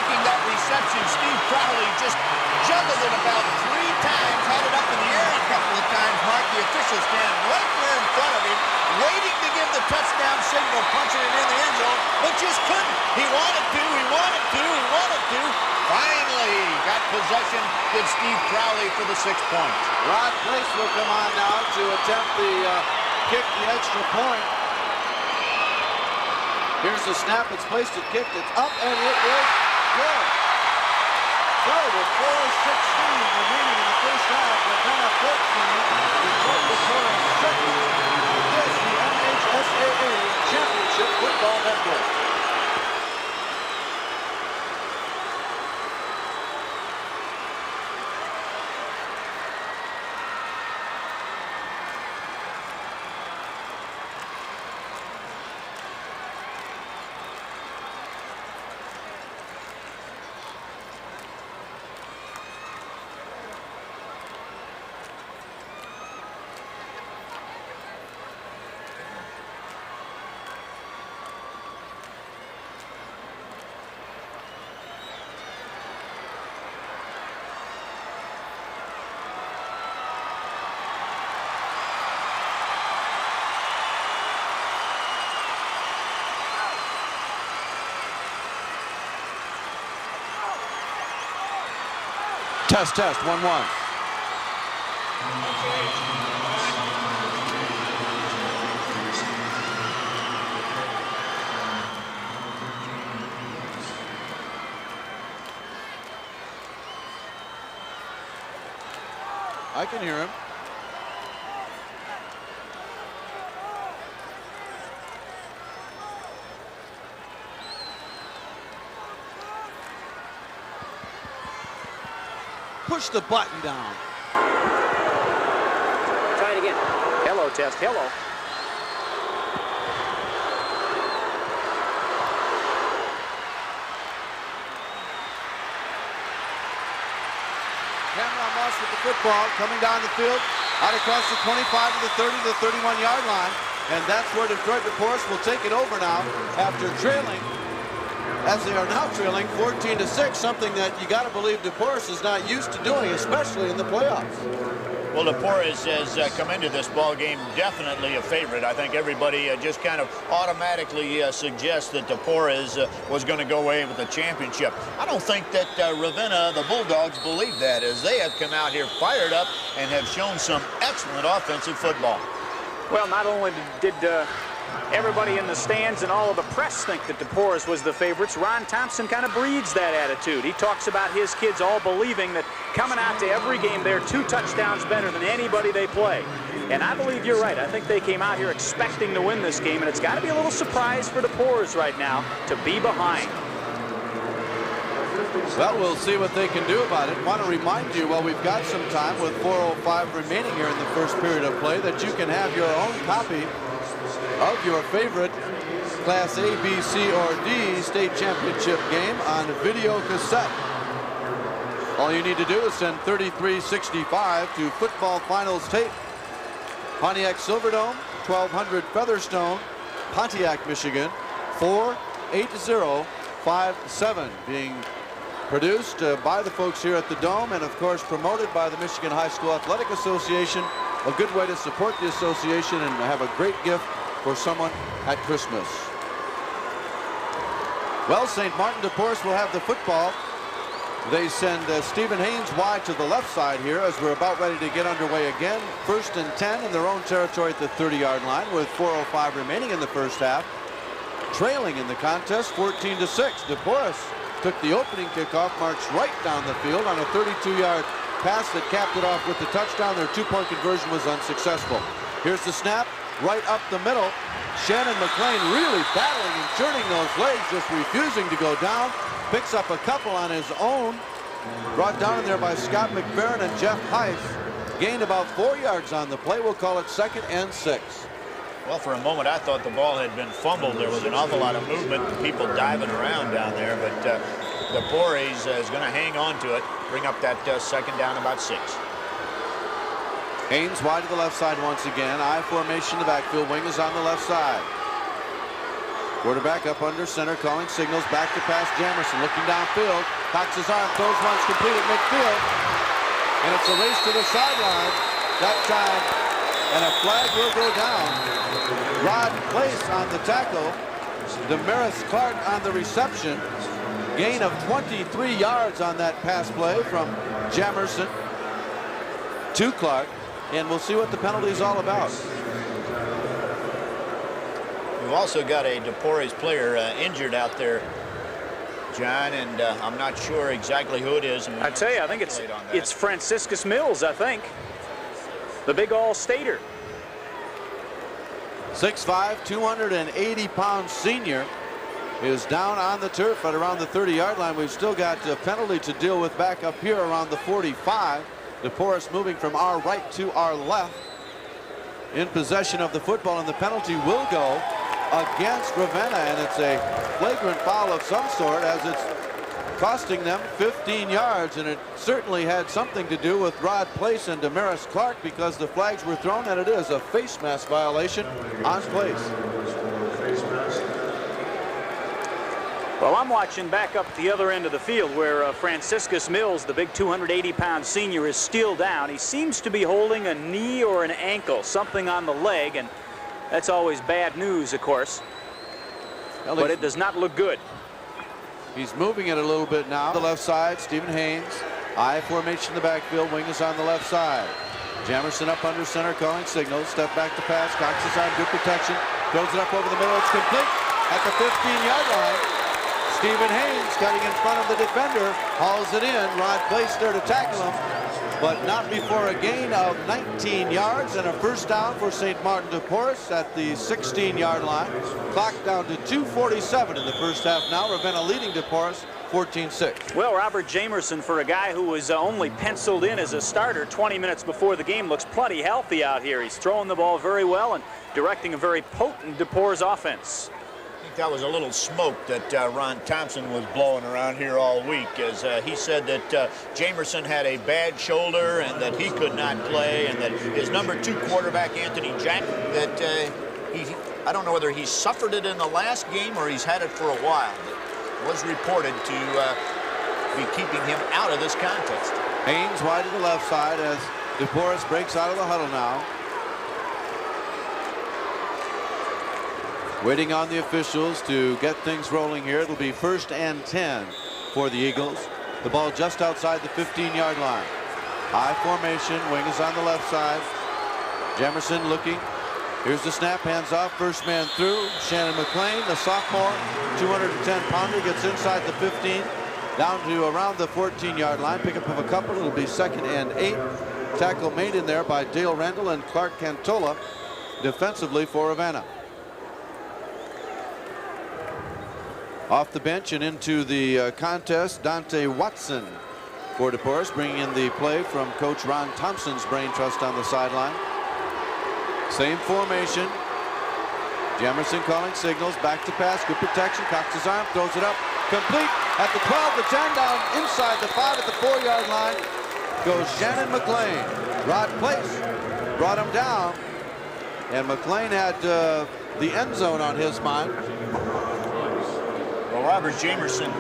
making that reception. Steve Crowley just juggled it about 3 times, had it up in the air a couple of times. Mark, the official standing right there in front of him, waiting to give the touchdown signal, punching it in the end zone, but just couldn't. He wanted to, he wanted to, he wanted to. Finally got possession with Steve Crowley for the 6 points. Rod Place will come on now to attempt the kick, the extra point. Here's the snap. It's placed, it kicked, it's up, and it is good. So with 4:16 remaining in the first half, Ravenna 14, Detroit dePorres 6. This is the MHSAA Championship Football Network. Test, 1-1. I can hear him. Push the button down. Try it again. Hello, test. Hello. Cameron Moss with the football coming down the field, out across the 25 to the 30 to the 31-yard line. And that's where Detroit dePorres will take it over now after trailing, as they are now trailing 14-6, something that you got to believe dePorres is not used to doing, especially in the playoffs. Well, dePorres has come into this ball game definitely a favorite. I think everybody just kind of automatically suggests that dePorres was going to go away with the championship. I don't think that Ravenna, the Bulldogs, believe that, as they have come out here fired up and have shown some excellent offensive football. Well, not only did everybody in the stands and all of the press think that dePorres was the favorites, Ron Thompson kind of breeds that attitude. He talks about his kids all believing that coming out to every game, they're 2 touchdowns better than anybody they play. And I believe you're right. I think they came out here expecting to win this game, and it's got to be a little surprise for dePorres right now to be behind. Well, we'll see what they can do about it. Want to remind you, while we've got some time with 4:05 remaining here in the first period of play, that you can have your own copy of your favorite Class A, B, C, or D state championship game on video cassette. All you need to do is send 3365 to Football Finals Tape, Pontiac Silverdome, 1200 Featherstone, Pontiac, Michigan, 48057, being produced by the folks here at the Dome, and of course promoted by the Michigan High School Athletic Association. A good way to support the association and have a great gift for someone at Christmas. Well, St. Martin dePorres will have the football. They send Stephen Haynes wide to the left side here as we're about ready to get underway again. 1st and 10 in their own territory at the 30-yard line with 4:05 remaining in the first half. Trailing in the contest 14-6. dePorres took the opening kickoff, marched right down the field on a 32-yard pass that capped it off with the touchdown. Their 2-point conversion was unsuccessful. Here's the snap, right up the middle. Shannon McLean really battling and churning those legs, just refusing to go down. Picks up a couple on his own. Brought down in there by Scott McFerrin and Jeff Heiss. Gained about 4 yards on the play. We'll call it 2nd and 6. Well, for a moment, I thought the ball had been fumbled. There was an awful lot of movement, people diving around down there, but dePorres is going to hang on to it, bring up that 2nd down, about 6. Haynes wide to the left side once again. I formation, the backfield wing is on the left side. Quarterback up under center, calling signals, back to pass Jamerson, looking downfield. Cocks his arm, throws once, complete at midfield. And it's a race to the sideline that time. And a flag will go down. Rod Place on the tackle. Damaris Clark on the reception. Gain of 23 yards on that pass play from Jamerson to Clark. And we'll see what the penalty is all about. We've also got a dePorres player injured out there, John, and I'm not sure exactly who it is. I tell you, I think it's Franciscus Mills, I think. The big all-stater. 6'5", 280-pound senior is down on the turf at around the 30-yard line. We've still got a penalty to deal with back up here around the 45. dePorres moving from our right to our left in possession of the football, and the penalty will go against Ravenna, and it's a flagrant foul of some sort as it's costing them 15 yards, and it certainly had something to do with Rod Place and Damaris Clark because the flags were thrown, and it is a face mask violation on Place. Well, I'm watching back up the other end of the field where Franciscus Mills, the big 280-pound senior, is still down. He seems to be holding a knee or an ankle, something on the leg, and that's always bad news, of course. Well, but it does not look good. He's moving it a little bit now. The left side, Stephen Haynes. I formation in the backfield. Wing is on the left side. Jamerson up under center, calling signals. Step back to pass. Cox is on good protection. Throws it up over the middle. It's complete at the 15-yard line. Stephen Haynes cutting in front of the defender. Hauls it in. Rod Place there to tackle him, but not before a gain of 19 yards and a first down for St. Martin dePorres at the 16-yard line. Clock down to 2:47 in the first half now. Ravenna leading dePorres 14-6. Well, Robert Jamerson, for a guy who was only penciled in as a starter 20 minutes before the game, looks plenty healthy out here. He's throwing the ball very well and directing a very potent dePorres offense. That was a little smoke that Ron Thompson was blowing around here all week, as he said that Jamerson had a bad shoulder and that he could not play, and that his #2 quarterback, Anthony Jack, that I don't know whether he suffered it in the last game or he's had it for a while. It was reported to be keeping him out of this contest. Haynes wide to the left side as dePorres breaks out of the huddle now. Waiting on the officials to get things rolling here. It'll be 1st and 10 for the Eagles. The ball just outside the 15-yard line. High formation. Wing is on the left side. Jamerson looking. Here's the snap. Hands off. First man through. Shannon McLean, the sophomore, 210-pounder, gets inside the 15. Down to around the 14-yard line. Pickup of a couple. It'll be 2nd and 8. Tackle made in there by Dale Rendell and Clark Cantola defensively for Ravenna. Off the bench and into the contest, Dante Watson for dePorres, bringing in the play from Coach Ron Thompson's brain trust on the sideline. Same formation. Jamerson calling signals, back to pass, good protection, cocks his arm, throws it up, complete at the 12, the 10, down inside the 5 at the 4-yard line goes Shannon McLean. Rod Place brought him down, and McLean had the end zone on his mind. Well, Robert Jamerson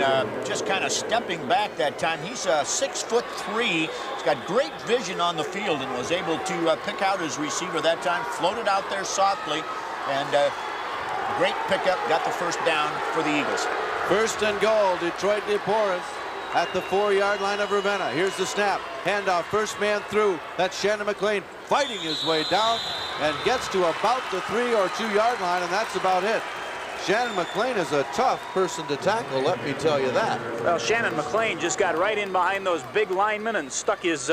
just kind of stepping back that time. He's 6'3". He's got great vision on the field and was able to pick out his receiver that time, floated out there softly, and great pickup, got the first down for the Eagles. 1st and goal, Detroit dePorres at the 4-yard line of Ravenna. Here's the snap, handoff, first man through. That's Shannon McLean fighting his way down and gets to about the 3 or 2-yard line, and that's about it. Shannon McLean is a tough person to tackle, let me tell you that. Well, Shannon McLean just got right in behind those big linemen and stuck his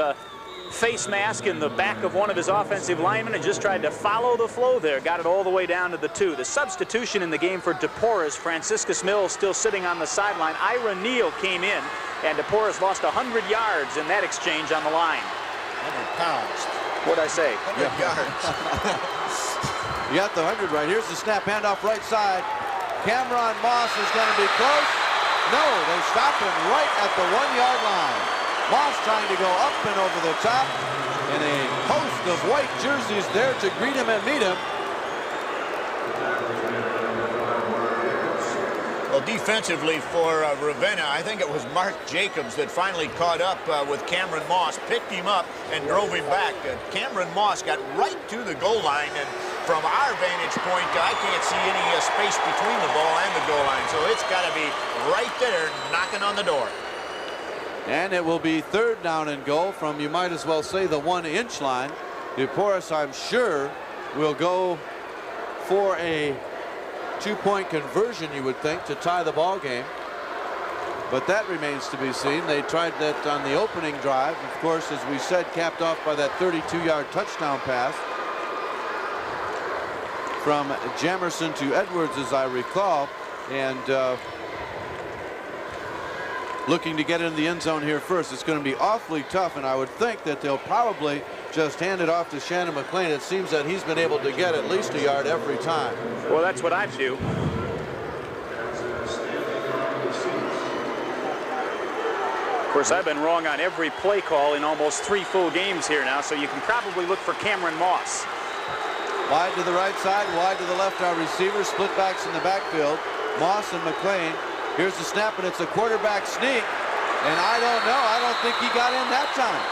face mask in the back of one of his offensive linemen and just tried to follow the flow there. Got it all the way down to the 2. The substitution in the game for dePorres, Franciscus Mills still sitting on the sideline. Ira Neal came in, and dePorres lost 100 yards in that exchange on the line. 100 pounds. What'd I say? 100 yards. You got the 100 right. Here's the snap, handoff right side. Cameron Moss is going to be close. No, they stop him right at the 1-yard line. Moss trying to go up and over the top, and a host of white jerseys there to greet him and meet him. Well, defensively for Ravenna, I think it was Mark Jacobs that finally caught up with Cameron Moss, picked him up, and drove him back. Cameron Moss got right to the goal line, and from our vantage point, I can't see any space between the ball and the goal line, so it's got to be right there knocking on the door. And it will be 3rd down and goal from, you might as well say, the 1-inch line. dePorres, I'm sure, will go for a 2-point conversion, you would think, to tie the ball game. But that remains to be seen. They tried that on the opening drive. Of course, as we said, capped off by that 32-yard touchdown pass from Jamerson to Edwards, as I recall. And looking to get into the end zone here first. It's going to be awfully tough, and I would think that they'll probably just hand it off to Shannon McLean. It seems that he's been able to get at least a yard every time. Well, that's what I do. Of course, I've been wrong on every play call in almost 3 full games here now, so you can probably look for Cameron Moss. Wide to the right side, wide to the left, our receivers, split backs in the backfield. Moss and McLean. Here's the snap, and it's a quarterback sneak. And I don't know. I don't think he got in that time.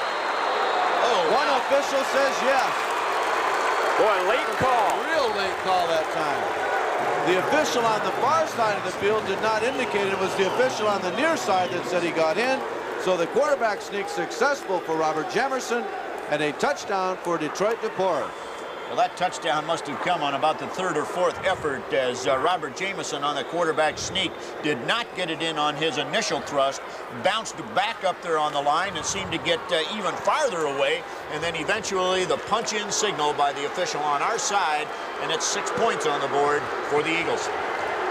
Oh, one official says yes. Boy, late call. Real late call that time. The official on the far side of the field did not indicate it. It was the official on the near side that said he got in. So the quarterback sneak successful for Robert Jamerson, and a touchdown for Detroit dePorres. Well, that touchdown must have come on about the 3rd or 4th effort, as Robert Jamerson on the quarterback sneak did not get it in on his initial thrust, bounced back up there on the line and seemed to get even farther away, and then eventually the punch-in signal by the official on our side, and it's 6 points on the board for the Eagles.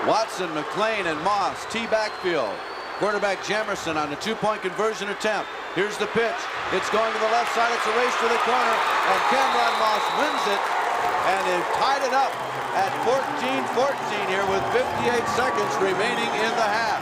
Watson, McLean, and Moss, T-backfield. Quarterback Jamerson on a 2-point conversion attempt. Here's the pitch. It's going to the left side. It's a race to the corner, and Cameron Moss wins it, and they've tied it up at 14-14 here with 58 seconds remaining in the half.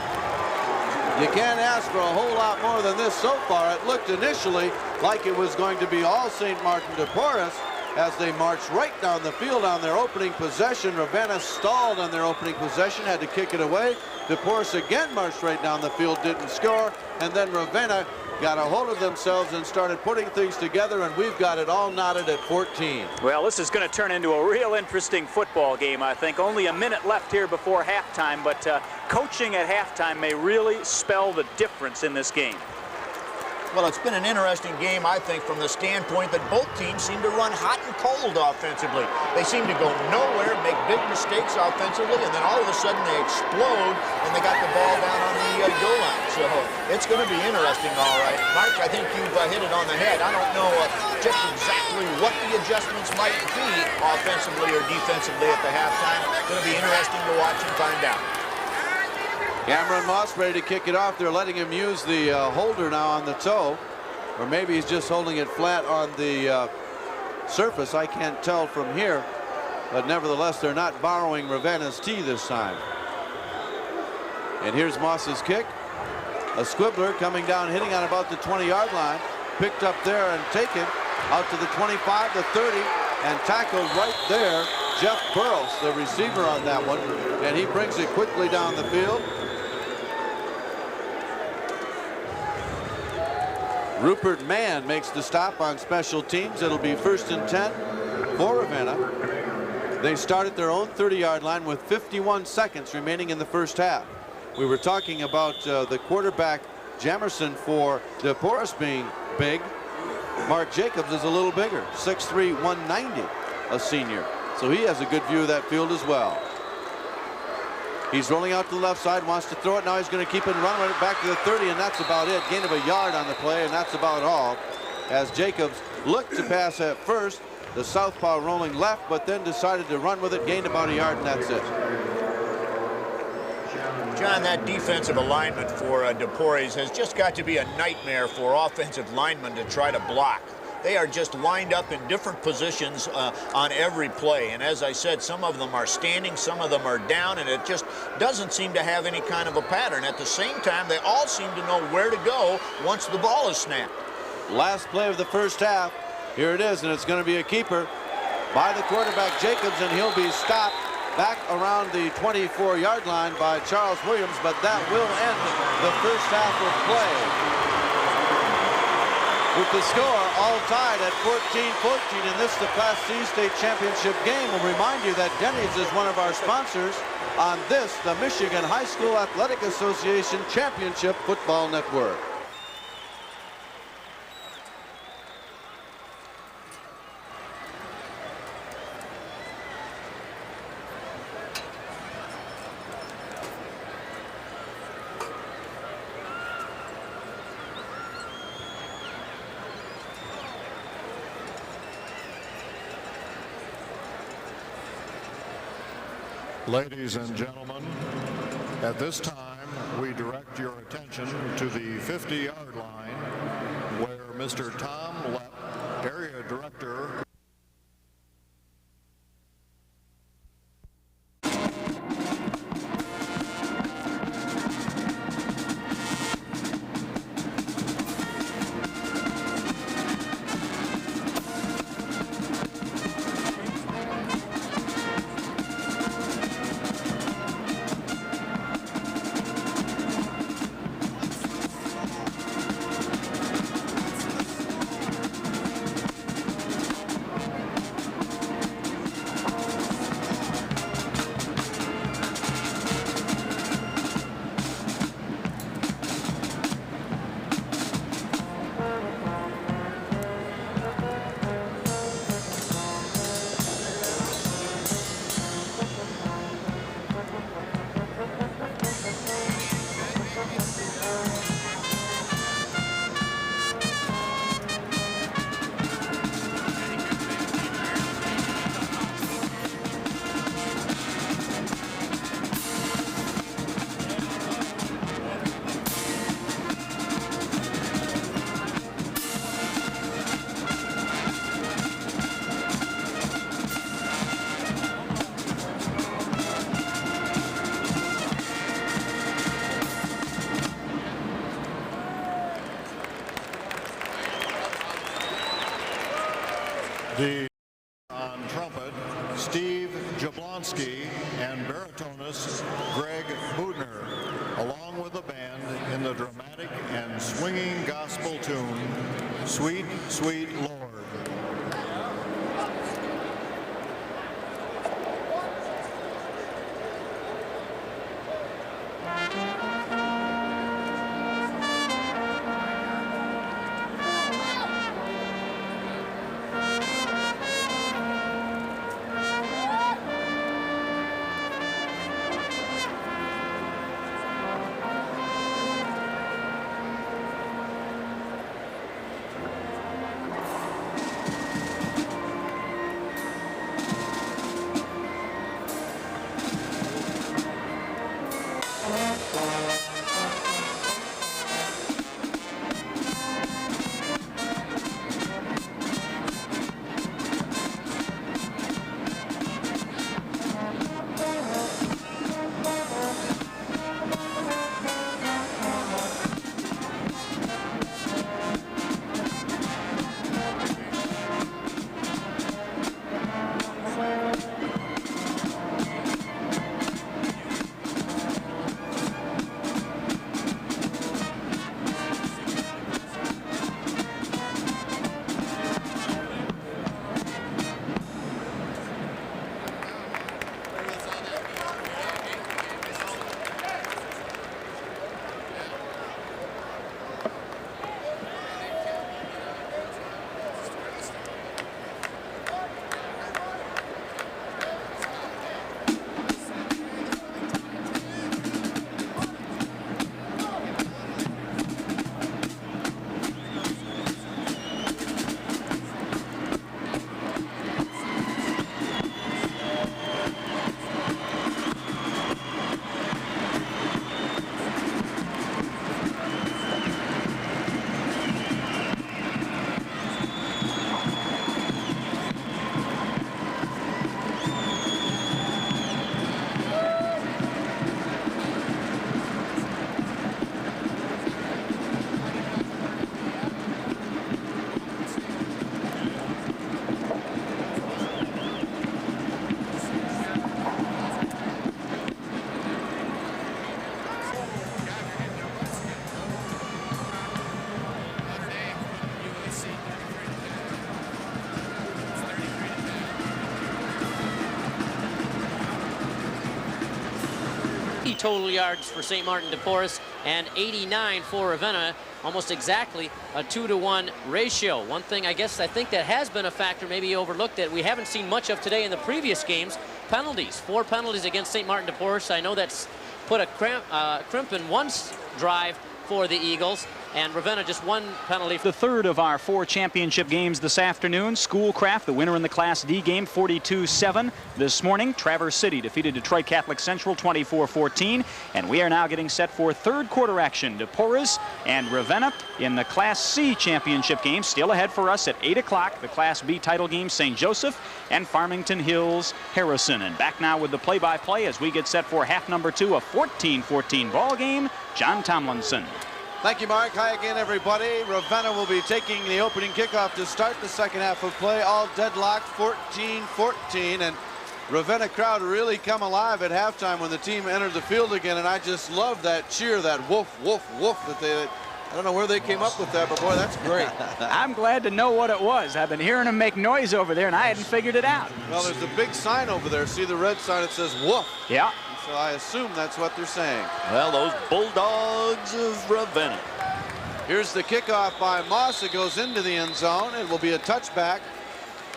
You can't ask for a whole lot more than this so far. It looked initially like it was going to be all St. Martin dePorres as they marched right down the field on their opening possession. Ravenna stalled on their opening possession, had to kick it away. dePorres again marched right down the field, didn't score, and then Ravenna got a hold of themselves and started putting things together, and we've got it all knotted at 14. Well, this is going to turn into a real interesting football game, I think. Only a minute left here before halftime, but coaching at halftime may really spell the difference in this game. Well, it's been an interesting game, I think, from the standpoint that both teams seem to run hot and cold offensively. They seem to go nowhere, make big mistakes offensively, and then all of a sudden they explode and they got the ball down on the goal line. So it's going to be interesting, all right. Mark, I think you've hit it on the head. I don't know just exactly what the adjustments might be offensively or defensively at the halftime. It's going to be interesting to watch and find out. Cameron Moss ready to kick it off. They're letting him use the holder now on the toe, or maybe he's just holding it flat on the surface. I can't tell from here, but nevertheless they're not borrowing Ravenna's tee this time. And here's Moss's kick. A squibbler coming down, hitting on about the 20-yard line, picked up there and taken out to the 25, the 30, and tackled right there. Jeff Burrows, the receiver on that one, and he brings it quickly down the field. Rupert Mann makes the stop on special teams. It'll be 1st and 10 for Ravenna. They start at their own 30-yard line with 51 seconds remaining in the first half. We were talking about the quarterback Jamerson for dePorres being big. Mark Jacobs is a little bigger, 6'3", 190, a senior. So he has a good view of that field as well. He's rolling out to the left side, wants to throw it. Now he's going to keep it and run it back to the 30, and that's about it. Gain of a yard on the play, and that's about all. As Jacobs looked to pass at first, the southpaw rolling left, but then decided to run with it, gained about a yard, and that's it. John, that defensive alignment for dePorres has just got to be a nightmare for offensive linemen to try to block. They are just lined up in different positions on every play. And as I said, some of them are standing, some of them are down, and it just doesn't seem to have any kind of a pattern. At the same time, they all seem to know where to go once the ball is snapped. Last play of the first half. Here it is, and it's going to be a keeper by the quarterback Jacobs, and he'll be stopped back around the 24-yard line by Charles Williams, but that will end the first half of play. With the score all tied at 14-14 in this, the Class C state championship game. We'll remind you that Denny's is one of our sponsors on this, the Michigan High School Athletic Association Championship Football Network. Ladies and gentlemen, at this time, we direct your attention to the 50-yard line where Mr. Tom Lepp, Area Director, on trumpet, Steve Jablonski, and baritonist Greg Budner, along with the band in the dramatic and swinging gospel tune, Sweet, Sweet Lord. total yards for St. Martin dePorres and 89 for Ravenna. Almost exactly a 2-to-1 ratio. One thing I think that has been a factor, maybe overlooked, that we haven't seen much of today in the previous games. Penalties. 4 penalties against St. Martin dePorres. I know that's put a crimp in one drive for the Eagles, and Ravenna just 1 penalty. The third of our 4 championship games this afternoon. Schoolcraft, the winner in the Class D game, 42-7. This morning, Traverse City defeated Detroit Catholic Central 24-14. And we are now getting set for third quarter action. dePorres and Ravenna in the Class C championship game. Still ahead for us at 8 o'clock. The Class B title game, St. Joseph and Farmington Hills Harrison. And back now with the play-by-play as we get set for half number 2, a 14-14 ball game. John Tomlinson. Thank you, Mark. Hi again, everybody. Ravenna will be taking the opening kickoff to start the second half of play. All deadlocked, 14-14. And Ravenna crowd really come alive at halftime when the team entered the field again. And I just love that cheer, that woof, woof, woof that they... I don't know where they came up with that, but boy, that's great. I'm glad to know what it was. I've been hearing them make noise over there, and I hadn't figured it out. Well, there's a big sign over there. See the red sign? It says woof. Yeah. So I assume that's what they're saying. Well, those Bulldogs of Ravenna. Here's the kickoff by Moss. It goes into the end zone. It will be a touchback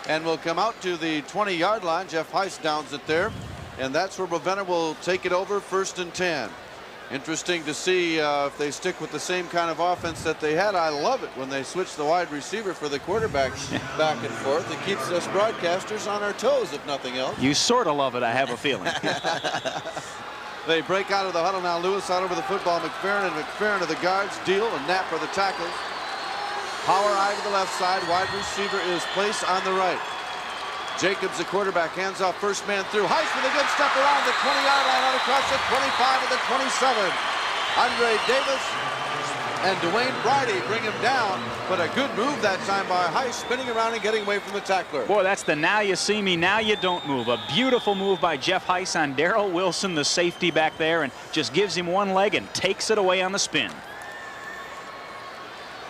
and will come out to the 20-yard line. Jeff Heiss downs it there. And that's where Ravenna will take it over, 1st and 10. Interesting to see if they stick with the same kind of offense that they had. I love it when they switch the wide receiver for the quarterback back and forth. It keeps us broadcasters on our toes, if nothing else. You sort of love it, I have a feeling. They break out of the huddle now. Lewis out over the football. McFerrin and McFerrin to the guards. Deal and Knapp for the tackles. Power eye to the left side. Wide receiver is placed on the right. Jacobs, the quarterback, hands off, first man through. Heiss with a good step around the 20-yard line, out across the 25 to the 27. Andre Davis and Dwayne Bridie bring him down, but a good move that time by Heiss, spinning around and getting away from the tackler. Boy, that's the now you see me, now you don't move. A beautiful move by Jeff Heiss on Darrell Wilson, the safety back there, and just gives him one leg and takes it away on the spin.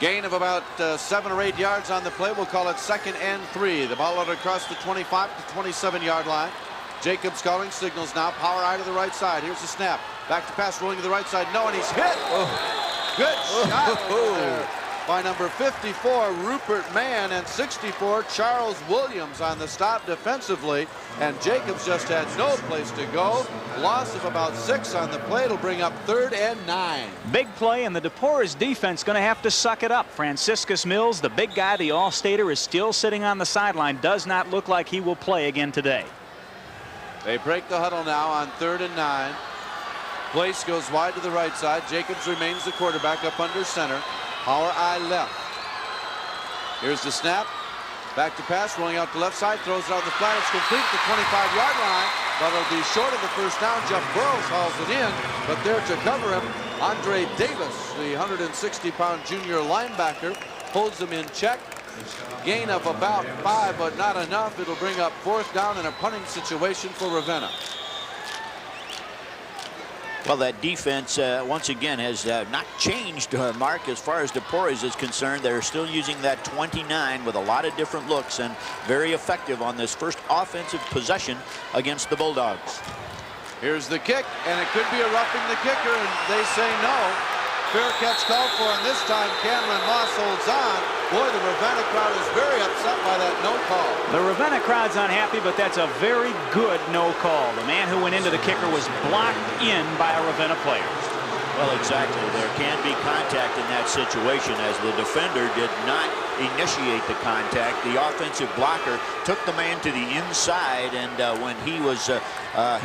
Gain of about 7 or 8 yards on the play. We'll call it 2nd and 3. The ball out across the 25 to 27-yard line. Jacobs calling signals now. Power eye to the right side. Here's the snap. Back to pass, rolling to the right side. No, and he's hit. Oh. Good shot over there by number 54, Rupert Mann, and 64, Charles Williams on the stop defensively. And Jacobs just had no place to go. Loss of about 6 on the play. It'll bring up 3rd and 9. Big play, and the dePorres defense going to have to suck it up. Franciscus Mills, the big guy, the All-Stater, is still sitting on the sideline. Does not look like he will play again today. They break the huddle now on 3rd and 9. Place goes wide to the right side. Jacobs remains the quarterback up under center. Power eye left. Here's the snap. Back to pass, rolling out the left side, throws it out the flat. It's complete at the 25-yard line, but it'll be short of the first down. Jeff Burrows hauls it in, but there to cover him, Andre Davis, the 160-pound junior linebacker, holds him in check. Gain of about 5, but not enough. It'll bring up 4th down in a punting situation for Ravenna. Well, that defense, once again, has not changed, Mark, as far as dePorres is concerned. They're still using that 29 with a lot of different looks and very effective on this first offensive possession against the Bulldogs. Here's the kick, and it could be a roughing the kicker, and they say no. Fair catch called for, and this time Cameron Moss holds on. Boy, the Ravenna crowd is very upset by that no call. The Ravenna crowd's unhappy, but that's a very good no call. The man who went into the kicker was blocked in by a Ravenna player. Well, exactly. There can be contact in that situation, as the defender did not initiate the contact. The offensive blocker took the man to the inside, and when he was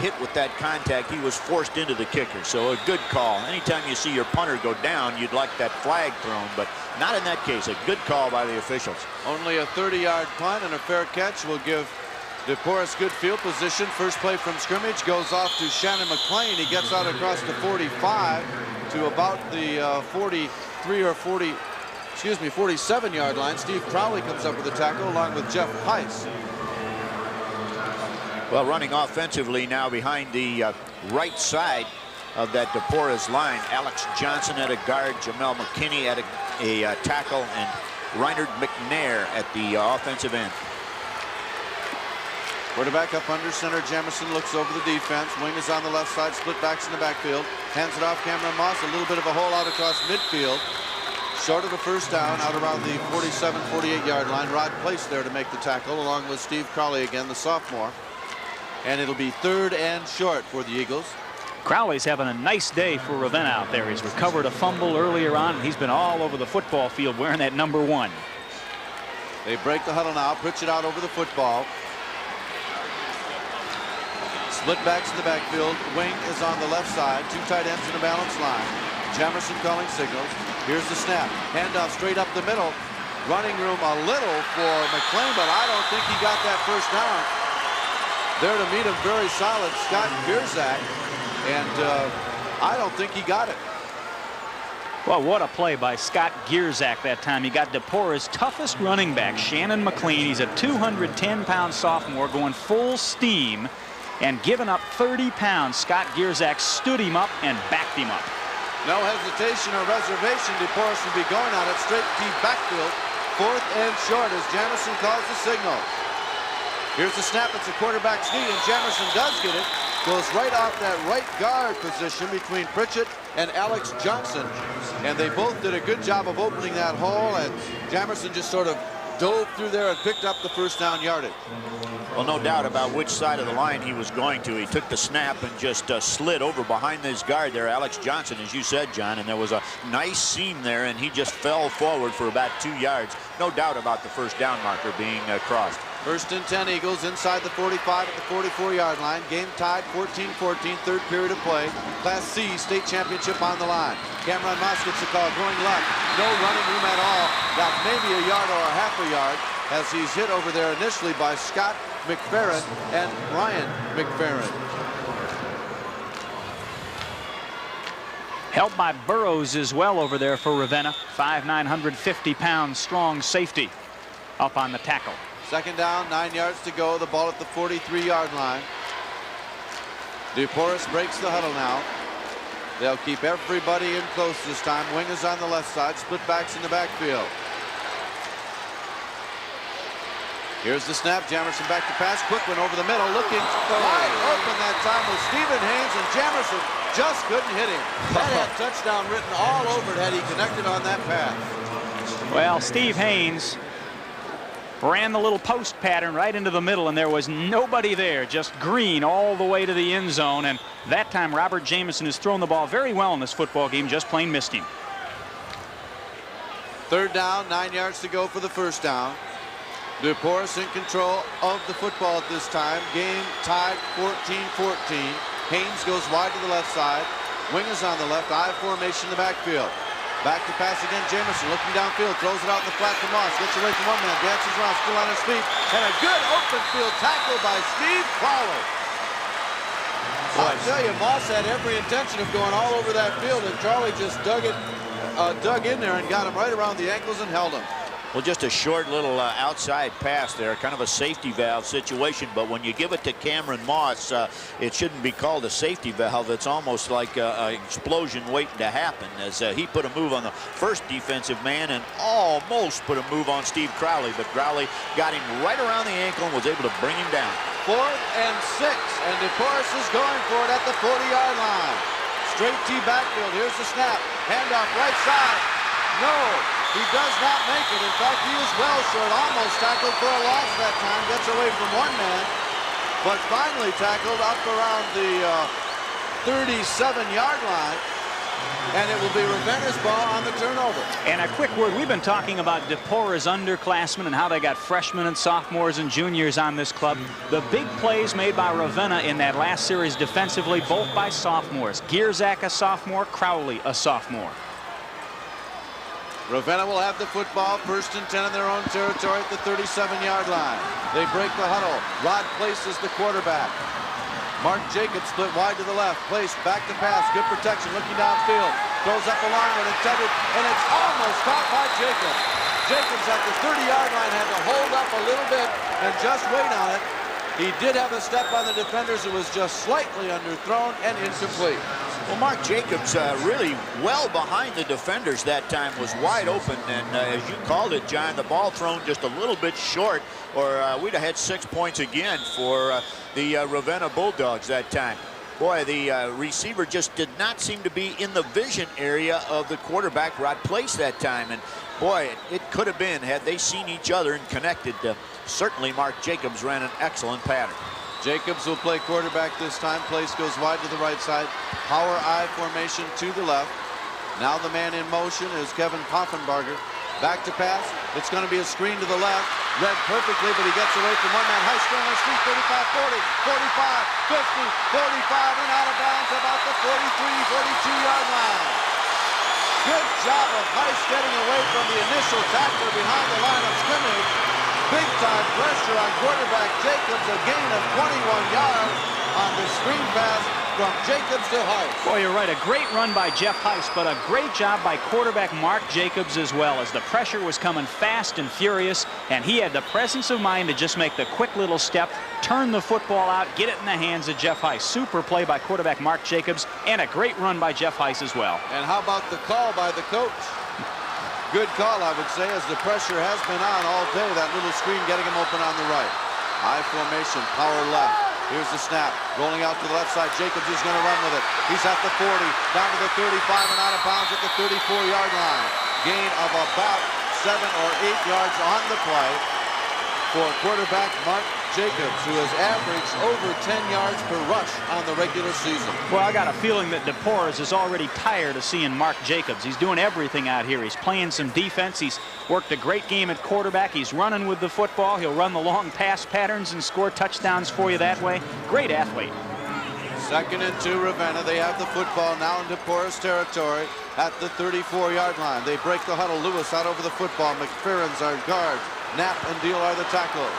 hit with that contact, he was forced into the kicker. So a good call. Anytime you see your punter go down, you'd like that flag thrown, but not in that case. A good call by the officials. Only a 30-yard punt and a fair catch will give dePorres good field position. First play from scrimmage goes off to Shannon McLean. He gets out across the 45 to about the 43 or 40, excuse me, 47-yard line. Steve Crowley comes up with the tackle along with Jeff Heiss. Well, running offensively now behind the right side of that dePorres line. Alex Johnson at a guard, Jamel McKinney at a tackle, and Reinhard McNair at the offensive end. Quarterback up under center. Jamison looks over the defense. Wing is on the left side. Split backs in the backfield. Hands it off Cameron Moss. A little bit of a hole out across midfield. Short of a first down out around the 47, 48-yard line. Rod Place there to make the tackle along with Steve Crowley again, the sophomore. And it'll be 3rd and short for the Eagles. Crowley's having a nice day for Ravenna out there. He's recovered a fumble earlier on, and he's been all over the football field wearing that number 1. They break the huddle now. Pritchett out over the football. Split backs in the backfield. Wing is on the left side. 2 tight ends in a balanced line. Jamerson calling signals. Here's the snap. Handoff straight up the middle. Running room a little for McLean, but I don't think he got that first down. There to meet him very solid, Scott Gierzak, and I don't think he got it. Well, what a play by Scott Gierzak that time. He got dePorres' toughest running back, Shannon McLean. He's a 210-pound sophomore going full steam and giving up 30 pounds. Scott Gierzak stood him up and backed him up. No hesitation or reservation. dePorres will be going on it straight to backfield. 4th and short as Jamison calls the signal. Here's the snap. It's a quarterback sneak, and Jamison does get it. Goes right off that right guard position between Pritchett and Alex Johnson. And they both did a good job of opening that hole, and Jamison just sort of dove through there and picked up the first down yardage. Well, no doubt about which side of the line he was going to. He took the snap and just slid over behind this guard there, Alex Johnson, as you said, John, and there was a nice seam there, and he just fell forward for about 2 yards. No doubt about the first down marker being crossed. 1st and 10 Eagles inside the 45 at the 44-yard line. Game tied 14-14, 3rd period of play. Class C state championship on the line. Cameron Moss gets the call, going left. No running room at all. Got maybe a yard or a half a yard as he's hit over there initially by Scott McFerrin and Ryan McFerrin. Helped by Burrows as well over there for Ravenna. 5'9", 150-pound strong safety up on the tackle. 2nd down, 9 yards to go. The ball at the 43-yard line. dePorres breaks the huddle now. They'll keep everybody in close this time. Wing is on the left side. Split backs in the backfield. Here's the snap. Jamerson back to pass. Quick one over the middle. Looking wide open that time with Stephen Haynes, and Jamerson just couldn't hit him. That had touchdown written all over it had he connected on that pass. Well, Steve Haynes ran the little post pattern right into the middle, and there was nobody there, just green all the way to the end zone. And that time Robert Jamison has thrown the ball very well in this football game, just plain missed him. 3rd down, 9 yards to go for the first down. dePorres in control of the football at this time. Game tied 14-14. Haynes goes wide to the left side. Wing is on the left, I formation in the backfield. Back to pass again, Jamison looking downfield, throws it out in the flat to Moss, gets away from one man, dances around, still on his feet, and a good open field tackle by Steve Crowley. I tell you, Moss had every intention of going all over that field, and Crowley just dug in there and got him right around the ankles and held him. Well, just a short little outside pass there, kind of a safety valve situation. But when you give it to Cameron Moss, it shouldn't be called a safety valve. It's almost like an explosion waiting to happen, as he put a move on the first defensive man and almost put a move on Steve Crowley. But Crowley got him right around the ankle and was able to bring him down. 4th and 6, and dePorres is going for it at the 40-yard line. Straight T backfield. Here's the snap. Handoff right side. No. He does not make it. In fact, he was well short, almost tackled for a loss that time. Gets away from one man, but finally tackled up around the 37-yard line. And it will be Ravenna's ball on the turnover. And a quick word, we've been talking about dePorres underclassmen and how they got freshmen and sophomores and juniors on this club. The big plays made by Ravenna in that last series defensively, both by sophomores. Gierzak a sophomore, Crowley a sophomore. Ravenna will have the football, 1st and 10 in their own territory at the 37-yard line. They break the huddle. Rod Place is the quarterback. Mark Jacobs split wide to the left. Place back to pass. Good protection, looking downfield. Throws up a long one intended, and it's almost caught by Jacobs. Jacobs at the 30-yard line had to hold up a little bit and just wait on it. He did have a step on the defenders. It was just slightly underthrown and incomplete. Well, Mark Jacobs really well behind the defenders that time, was wide open, and as you called it, John, the ball thrown just a little bit short, or we'd have had 6 points again for the Ravenna Bulldogs that time. Boy, the receiver just did not seem to be in the vision area of the quarterback, Rod Place, that time, and boy, it could have been had they seen each other and connected. Certainly Mark Jacobs ran an excellent pattern. Jacobs will play quarterback this time. Place goes wide to the right side. Power I formation to the left. Now the man in motion is Kevin Poffenbarger. Back to pass. It's going to be a screen to the left. Read perfectly, but he gets away from one man. High still on his feet. 35, 40, 45, 50, 45, and out of bounds about the 43, 42-yard line. Good job of Heiss getting away from the initial tackler behind the line of scrimmage. Big time pressure on quarterback Jacobs. A gain of 21 yards on the screen pass from Jacobs to Heiss. Boy, you're right. A great run by Jeff Heiss, but a great job by quarterback Mark Jacobs as well, as the pressure was coming fast and furious, and he had the presence of mind to just make the quick little step, turn the football out, get it in the hands of Jeff Heiss. Super play by quarterback Mark Jacobs, and a great run by Jeff Heiss as well. And how about the call by the coach? Good call, I would say, as the pressure has been on all day. That little screen getting him open on the right. I formation, power left. Here's the snap. Rolling out to the left side. Jacobs is going to run with it. He's at the 40, down to the 35, and out of bounds at the 34-yard line. Gain of about 7 or 8 yards on the play for quarterback Mark Jacobs, who has averaged over 10 yards per rush on the regular season. Well, I got a feeling that dePorres is already tired of seeing Mark Jacobs. He's doing everything out here. He's playing some defense. He's worked a great game at quarterback. He's running with the football. He'll run the long pass patterns and score touchdowns for you that way. Great athlete. 2nd and 2, Ravenna. They have the football now in dePorres territory at the 34-yard line. They break the huddle. Lewis out over the football. McFerrin's our guards. Knapp and Deal are the tacklers.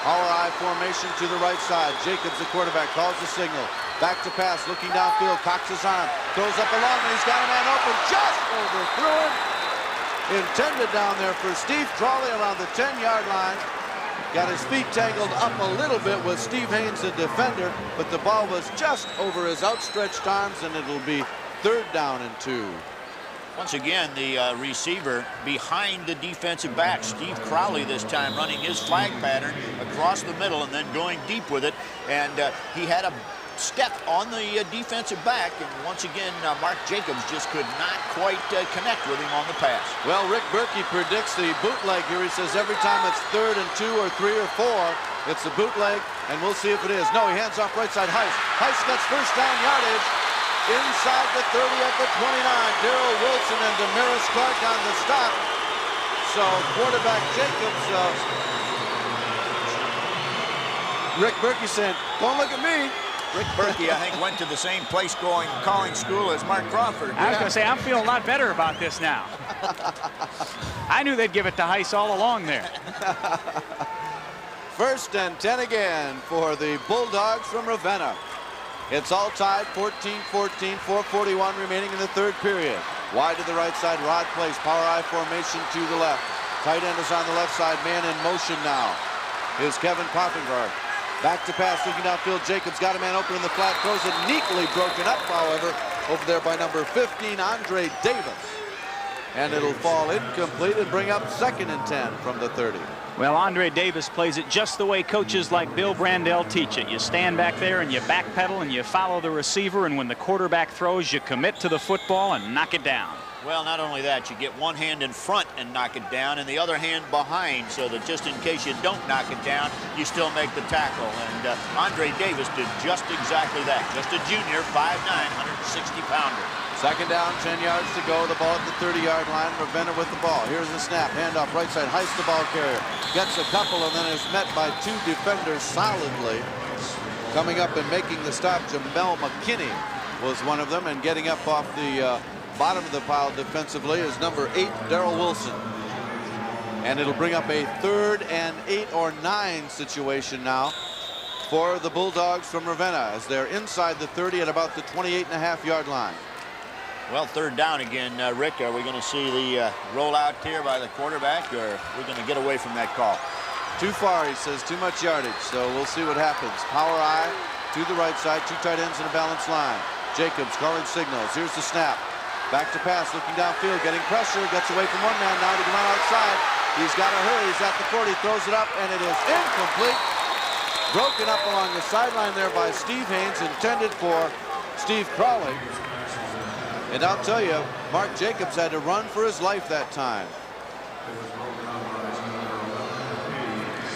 Power I formation to the right side. Jacobs, the quarterback, calls the signal. Back to pass, looking downfield. Cocks his arm. Throws up a long one. He's got a man open. Just overthrew him. Intended down there for Steve Crawley around the 10-yard line. Got his feet tangled up a little bit with Steve Haynes, the defender, but the ball was just over his outstretched arms, and it'll be 3rd down and 2. Once again, the receiver behind the defensive back. Steve Crowley this time running his flag pattern across the middle and then going deep with it. And he had a step on the defensive back. And once again, Mark Jacobs just could not quite connect with him on the pass. Well, Rick Berkey predicts the bootleg here. He says every time it's 3rd and 2 or 3 or 4, it's a bootleg, and we'll see if it is. No, he hands off right side. Heiss. Heiss gets first down yardage. Inside the 30 at the 29, Darrell Wilson and Damaris Clark on the stop. So quarterback Jacobs, Rick Berkey saying, don't look at me. Rick Berkey, I think, went to the same place calling school as Mark Crawford. I was going to say, I'm feeling a lot better about this now. I knew they'd give it to Heiss all along there. 1st and 10 again for the Bulldogs from Ravenna. It's all tied, 14-14, 4:41 remaining in the 3rd period. Wide to the right side, Rod Place, power I formation to the left. Tight end is on the left side, man in motion now. Here's Kevin Poffenberg. Back to pass, looking downfield. Jacobs got a man open in the flat, throws it neatly broken up, however, over there by number 15, Andre Davis. And it'll fall incomplete and bring up 2nd and 10 from the 30. Well, Andre Davis plays it just the way coaches like Bill Brandell teach it. You stand back there and you backpedal and you follow the receiver, and when the quarterback throws, you commit to the football and knock it down. Well, not only that, you get one hand in front and knock it down and the other hand behind, so that just in case you don't knock it down, you still make the tackle. And Andre Davis did just exactly that. Just a junior, 5'9", 160-pounder. 2nd down, 10 yards to go. The ball at the 30-yard line. Ravenna with the ball. Here's the snap. Handoff right side. Heiss the ball carrier. Gets a couple and then is met by 2 defenders solidly. Coming up and making the stop, Jamel McKinney was one of them. And getting up off the bottom of the pile defensively is number 8, Darrell Wilson. And it'll bring up a 3rd and 8 or 9 situation now for the Bulldogs from Ravenna as they're inside the 30 at about the 28.5-yard line. Well, 3rd down again, Rick. Are we going to see the rollout here by the quarterback, or are we going to get away from that call? Too far, he says, too much yardage, so we'll see what happens. Power I to the right side, 2 tight ends in a balanced line. Jacobs calling signals. Here's the snap. Back to pass, looking downfield, getting pressure, gets away from one man now to come out outside. He's got to hurry, he's at the 40, throws it up, and it is incomplete. Broken up along the sideline there by Steve Haynes, intended for Steve Crawley. And I'll tell you, Mark Jacobs had to run for his life that time.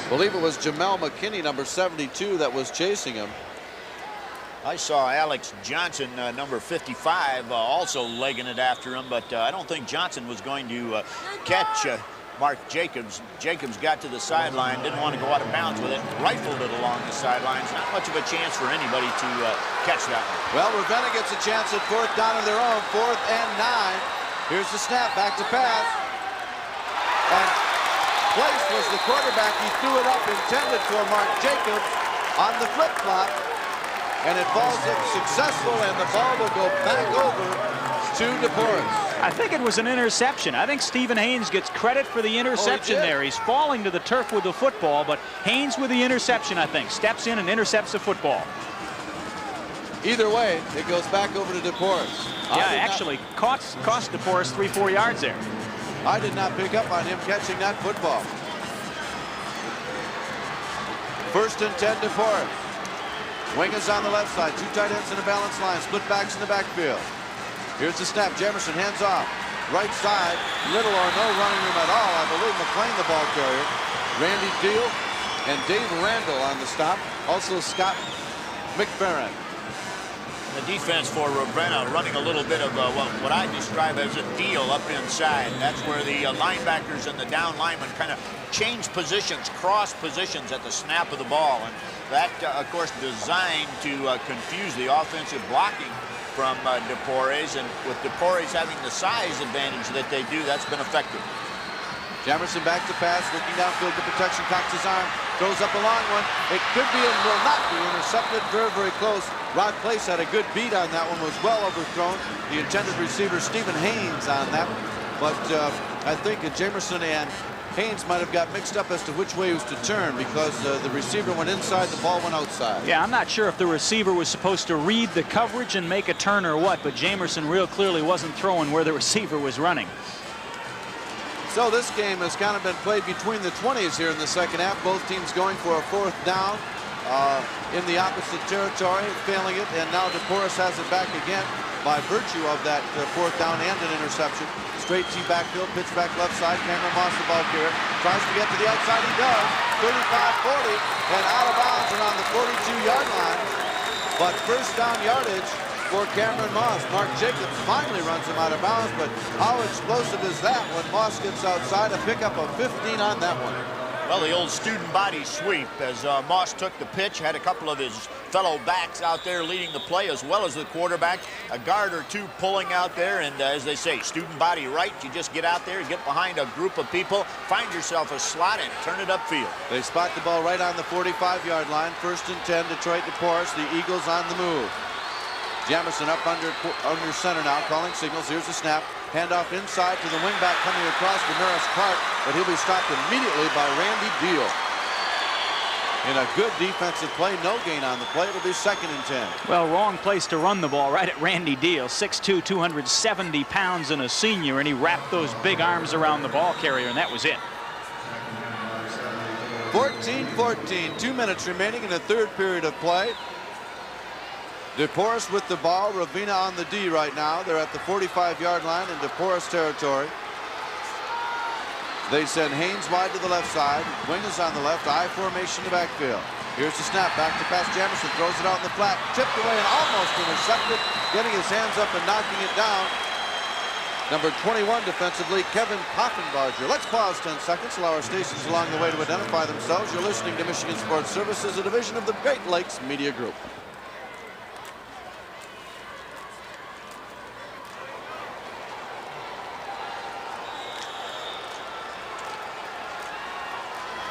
I believe it was Jamel McKinney, number 72, that was chasing him. I saw Alex Johnson, number 55, also legging it after him, but I don't think Johnson was going to catch Mark Jacobs. Jacobs got to the sideline, didn't want to go out of bounds with it, rifled it along the sidelines. Not much of a chance for anybody to catch that one. Well, Ravenna gets a chance at 4th down of their own, 4th and 9. Here's the snap, back to pass. And Place was the quarterback. He threw it up, intended for Mark Jacobs on the flip-flop. And it falls up successful, and the ball will go back over to dePorres. I think it was an interception. I think Stephen Haynes gets credit for the interception there. He's falling to the turf with the football, but Haynes with the interception, I think, steps in and intercepts the football. Either way, it goes back over to dePorres. Yeah, actually cost dePorres 3-4 yards there. I did not pick up on him catching that football. 1st and 10 dePorres. Wing is on the left side. 2 tight ends in a balanced line. Split backs in the backfield. Here's the snap. Jamerson hands off. Right side. Little or no running room at all. I believe McLean the ball carrier. Randy Deal and Dave Randall on the stop. Also Scott McFerrin. The defense for Ravenna running a little bit of what I describe as a deal up inside. That's where the linebackers and the down linemen kind of change positions, cross positions at the snap of the ball. And that, of course, designed to confuse the offensive blocking from dePorres. And with dePorres having the size advantage that they do, that's been effective. Jamerson back to pass, looking downfield, the protection, cocks his arm, throws up a long one. It could be and will not be intercepted. Very, very close. Rod Place had a good beat on that one, was well overthrown. The intended receiver, Stephen Haynes, on that. But I think Jamerson and Haynes might have got mixed up as to which way he was to turn, because the receiver went inside, the ball went outside. Yeah, I'm not sure if the receiver was supposed to read the coverage and make a turn or what, but Jamerson real clearly wasn't throwing where the receiver was running. So this game has kind of been played between the 20s here in the second half. Both teams going for a 4th down in the opposite territory, failing it, and now dePorres has it back again by virtue of that 4th down and an interception. Straight T backfield, pitch back left side. Cameron Moss, the ball carrier, tries to get to the outside. He does. 35-40 and out of bounds around the 42-yard line. But 1st down yardage for Cameron Moss. Mark Jacobs finally runs him out of bounds, but how explosive is that when Moss gets outside? A pickup of 15 on that one. Well, the old student body sweep as Moss took the pitch, had a couple of his fellow backs out there leading the play, as well as the quarterback, a guard or two pulling out there, and as they say, student body right. You just get out there, get behind a group of people, find yourself a slot, and turn it upfield. They spot the ball right on the 45-yard line. 1st and 10, Detroit dePorres. The Eagles on the move. Jamerson up under center now, calling signals. Here's the snap. Handoff inside to the wingback coming across Damaris Clark, but he'll be stopped immediately by Randy Deal. In a good defensive play, no gain on the play. It'll be 2nd and 10. Well, wrong place to run the ball, right at Randy Deal. 6'2", 270 pounds and a senior, and he wrapped those big arms around the ball carrier, and that was it. 14-14, 2 minutes remaining in the 3rd period of play. dePorres with the ball. Ravenna on the D right now. They're at the 45-yard line in dePorres territory. They send Haynes wide to the left side. Wing is on the left. I formation in the backfield. Here's the snap. Back to pass. Jamerson throws it out in the flat. Tipped away and almost intercepted. Getting his hands up and knocking it down. Number 21 defensively, Kevin Poffenbarger. Let's pause 10 seconds. Allow our stations along the way to identify themselves. You're listening to Michigan Sports Services, a division of the Great Lakes Media Group.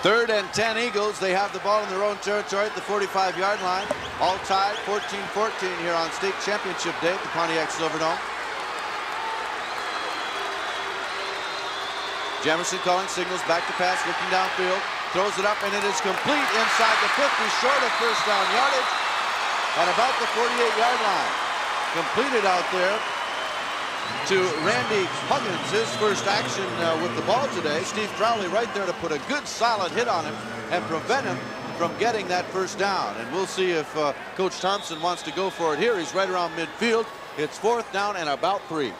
Third and 10 Eagles. They have the ball in their own territory at the 45-yard line. All tied, 14-14 here on state championship day at the Pontiac Silverdome. Jamerson calling signals, back to pass, looking downfield, throws it up, and it is complete inside the 50, short of 1st down yardage, at about the 48-yard line. completed out there to Randy Huggins, his first action with the ball today. Steve Crowley right there to put a good solid hit on him and prevent him from getting that first down. And we'll see if Coach Thompson wants to go for it here. He's right around midfield. It's 4th down and about 3.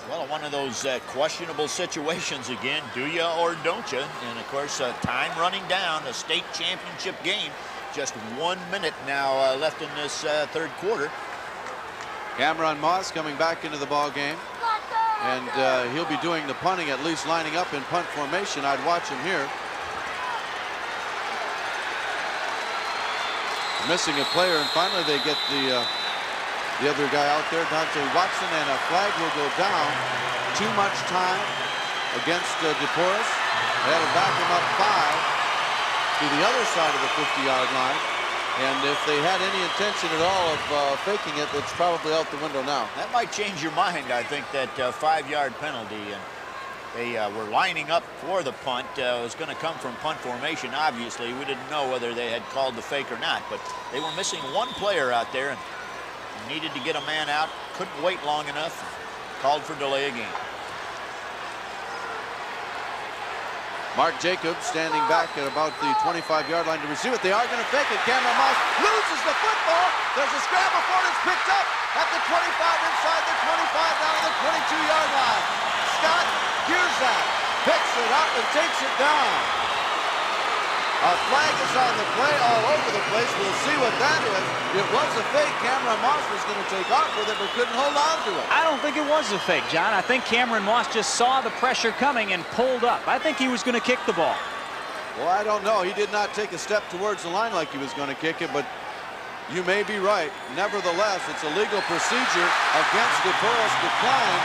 Well, one of those questionable situations again, do you or don't you? And of course, time running down, a state championship game. Just 1 minute now left in this third quarter. Cameron Moss coming back into the ball game. And he'll be doing the punting, at least lining up in punt formation. I'd watch him here. Missing a player, and finally they get the other guy out there, Dante Watson, and a flag will go down. Too much time against dePorres. That'll back him up 5 to the other side of the 50-yard line. And if they had any intention at all of faking it, it's probably out the window now. That might change your mind. I think that 5-yard penalty, and they were lining up for the punt. It was going to come from punt formation, obviously. We didn't know whether they had called the fake or not, but they were missing one player out there and needed to get a man out. Couldn't wait long enough. Called for delay again. Mark Jacobs standing back at about the 25-yard line to receive it. They are going to fake it. Cameron Moss loses the football. There's a scramble for it. It's picked up at the 25, inside the 25, down to the 22-yard line. Scott Gierzak picks it up and takes it down. A flag is on the play all over the place. We'll see what that is. It was a fake. Cameron Moss was going to take off with it, but couldn't hold on to it. I don't think it was a fake, John. I think Cameron Moss just saw the pressure coming and pulled up. I think he was going to kick the ball. Well, I don't know. He did not take a step towards the line like he was going to kick it, but you may be right. Nevertheless, it's a legal procedure against dePorres decline,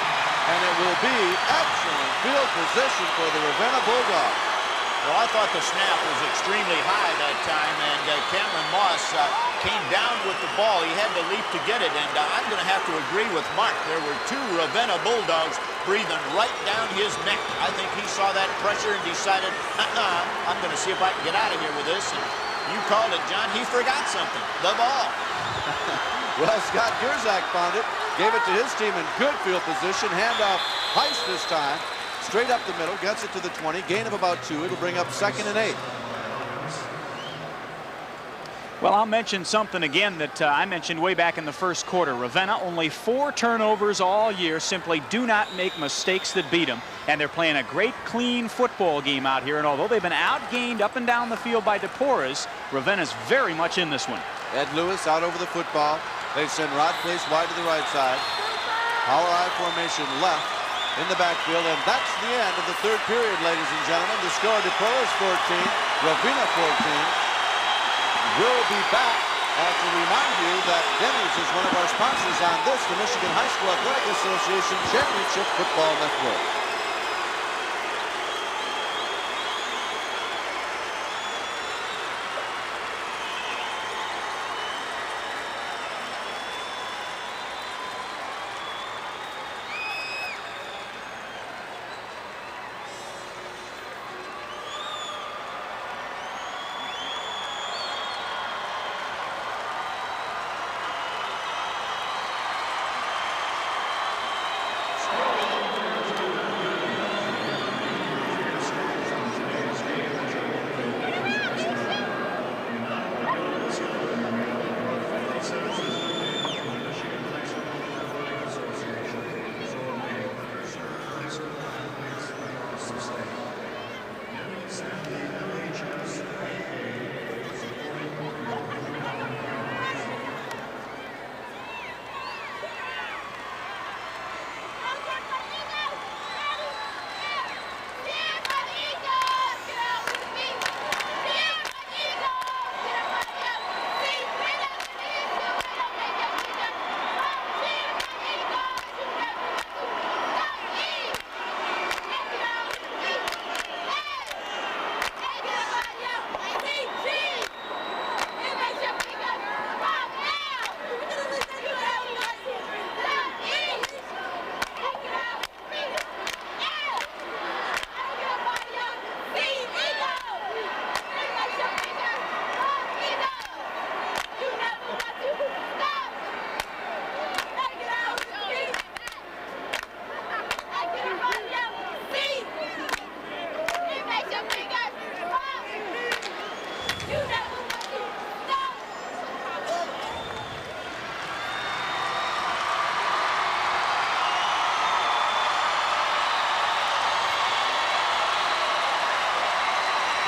and it will be excellent field position for the Ravenna Bulldogs. Well, I thought the snap was extremely high that time, and Cameron Moss came down with the ball. He had to leap to get it, and I'm going to have to agree with Mark. There were 2 Ravenna Bulldogs breathing right down his neck. I think he saw that pressure and decided, I'm going to see if I can get out of here with this. And you called it, John. He forgot something, the ball. Well, Scott Gierzak found it, gave it to his team in good field position. Handoff Heist this time. Straight up the middle, gets it to the 20, gain of about 2. It'll bring up 2nd and 8. Well, I'll mention something again that I mentioned way back in the first quarter. Ravenna, only 4 turnovers all year. Simply do not make mistakes that beat them. And they're playing a great, clean football game out here. And although they've been outgained up and down the field by dePorres, Ravenna's very much in this one. Ed Lewis out over the football. They send Rod Place wide to the right side. Power I formation left in the backfield, and that's the end of the third period, ladies and gentlemen. The score, dePorres 14, Ravenna 14. We'll be back to remind you that Denny's is one of our sponsors on this, the Michigan High School Athletic Association Championship Football Network.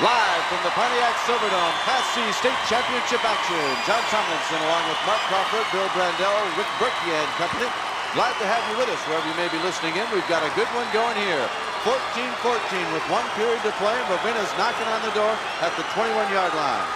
Live from the Pontiac Silverdome Class C State Championship action. John Tomlinson along with Mark Crawford, Bill Brandell, Rick Berkey and company. Glad to have you with us wherever you may be listening in. We've got a good one going here. 14-14 with 1 period to play. Ravenna's knocking on the door at the 21-yard line.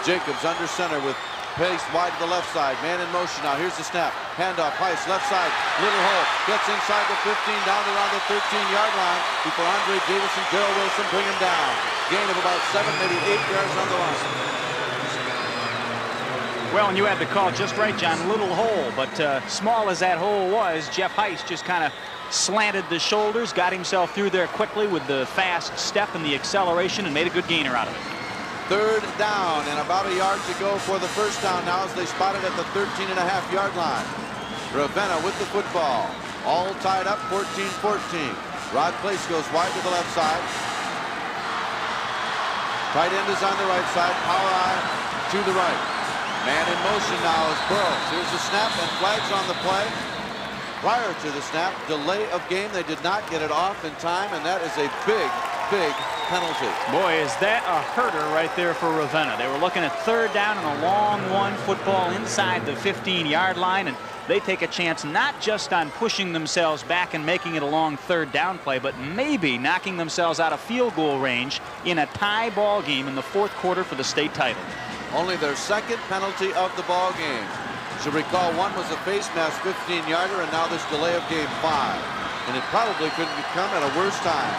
Jacobs under center with pace wide to the left side. Man in motion now. Here's the snap. Handoff. Heiss left side. Little hole. Gets inside the 15 down around the 13-yard line before Andre Davis and Darrell Wilson bring him down. Gain of about 7, maybe 8 yards on the line. Well, and you had the call just right, John. Little hole, but small as that hole was, Jeff Heiss just kind of slanted the shoulders, got himself through there quickly with the fast step and the acceleration, and made a good gainer out of it. 3rd down and about a yard to go for the first down now as they spot it at the 13.5-yard line. Ravenna with the football. All tied up, 14-14. Rod Place goes wide to the left side. Tight end is on the right side. Power eye to the right. Man in motion now is Burrows. Here's the snap and flags on the play. Prior to the snap, delay of game. They did not get it off in time, and that is a big penalty. Boy, is that a hurter right there for Ravenna. They were looking at 3rd down and a long one, football inside the 15-yard line, and they take a chance not just on pushing themselves back and making it a long 3rd down play, but maybe knocking themselves out of field goal range in a tie ball game in the 4th quarter for the state title. Only their 2nd penalty of the ball game. Should recall one was a face mask 15-yarder, and now this delay of game 5. And it probably couldn't come at a worse time.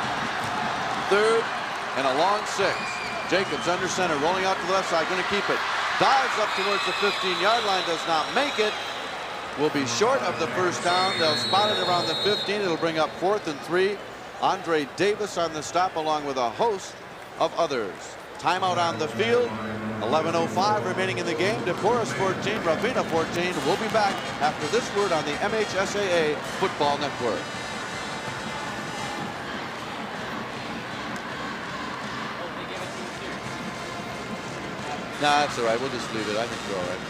3rd and a long 6. Jacobs under center, rolling out to the left side, going to keep it. Dives up towards the 15-yard line, does not make it. Will be short of the first down. They'll spot it around the 15. It'll bring up 4th and 3. Andre Davis on the stop along with a host of others. Timeout on the field. 11:05 remaining in the game. dePorres 14, Ravenna 14. We'll be back after this word on the MHSAA Football Network. Nah, that's all right. We'll just leave it. I think we're all right.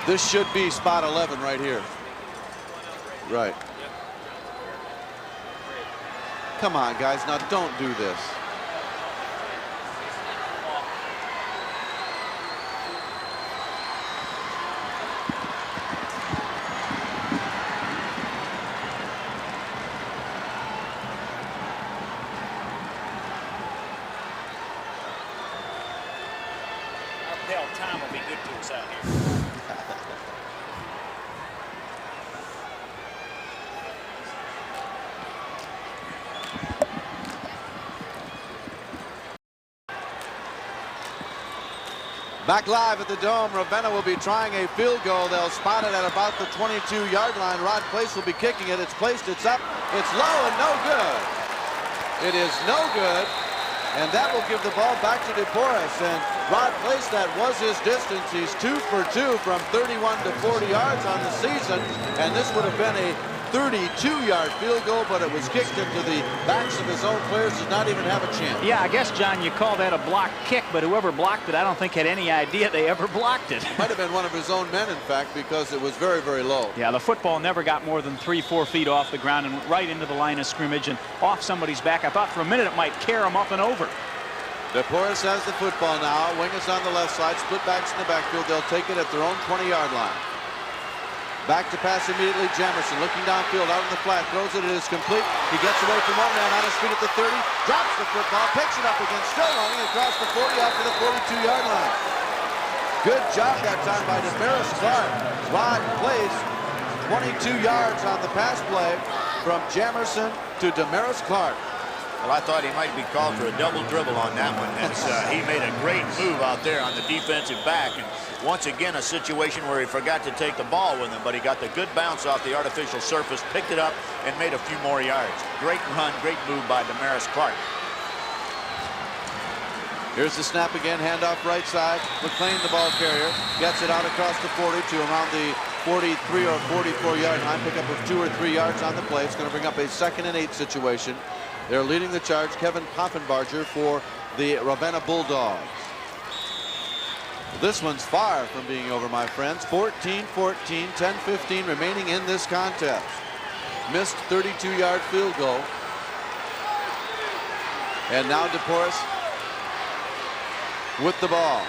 This should be spot 11 right here. Right. Come on, guys. Now don't do this. Our pal Tom will be good to us out here. Back live at the Dome, Ravenna will be trying a field goal. They'll spot it at about the 22-yard line. Rod Place will be kicking it. It's placed, it's up, it's low and no good. It is no good, and that will give the ball back to dePorres. And Rod Place, that was his distance. He's 2 for 2 from 31 to 40 yards on the season, and this would have been a 32-yard field goal, but it was kicked into the backs of his own players. Did not even have a chance. Yeah, I guess, John, you call that a block kick, but whoever blocked it, I don't think had any idea they ever blocked it. Might have been one of his own men, in fact, because it was very, very low. Yeah, the football never got more than 3-4 feet off the ground and right into the line of scrimmage and off somebody's back. I thought for a minute it might carry him up and over. dePorres has the football now. Wing is on the left side. Split backs in the backfield. They'll take it at their own 20-yard line. Back to pass immediately. Jamerson looking downfield out in the flat. Throws it. It is complete. He gets away from one man on his feet at the 30. Drops the football. Picks it up again. Still running across the 40 out to the 42-yard line. Good job that time by Damaris Clark. Rod Place 22 yards on the pass play from Jamerson to Damaris Clark. Well, I thought he might be called for a double dribble on that one, as he made a great move out there on the defensive back. And once again, a situation where he forgot to take the ball with him, but he got the good bounce off the artificial surface, picked it up, and made a few more yards. Great run, great move by Damaris Clark. Here's the snap again, handoff right side. McLean, the ball carrier, gets it out across the 40 to around the 43 or 44 yard line. Pick up of 2 or 3 yards on the play. It's going to bring up a 2nd and 8 situation. They're leading the charge, Kevin Poffenbarger for the Ravenna Bulldogs. This one's far from being over, my friends. 14-14, 10-15 remaining in this contest. Missed 32-yard field goal. And now dePorres with the ball.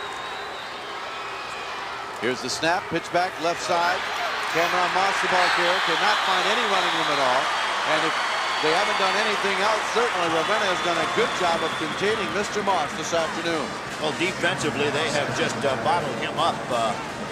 Here's the snap, pitch back left side. Cameron Moss, the ball carrier, could not find any running room at all. And if they haven't done anything else, certainly Ravenna has done a good job of containing Mr. Moss this afternoon. Well, defensively, they have just bottled him up.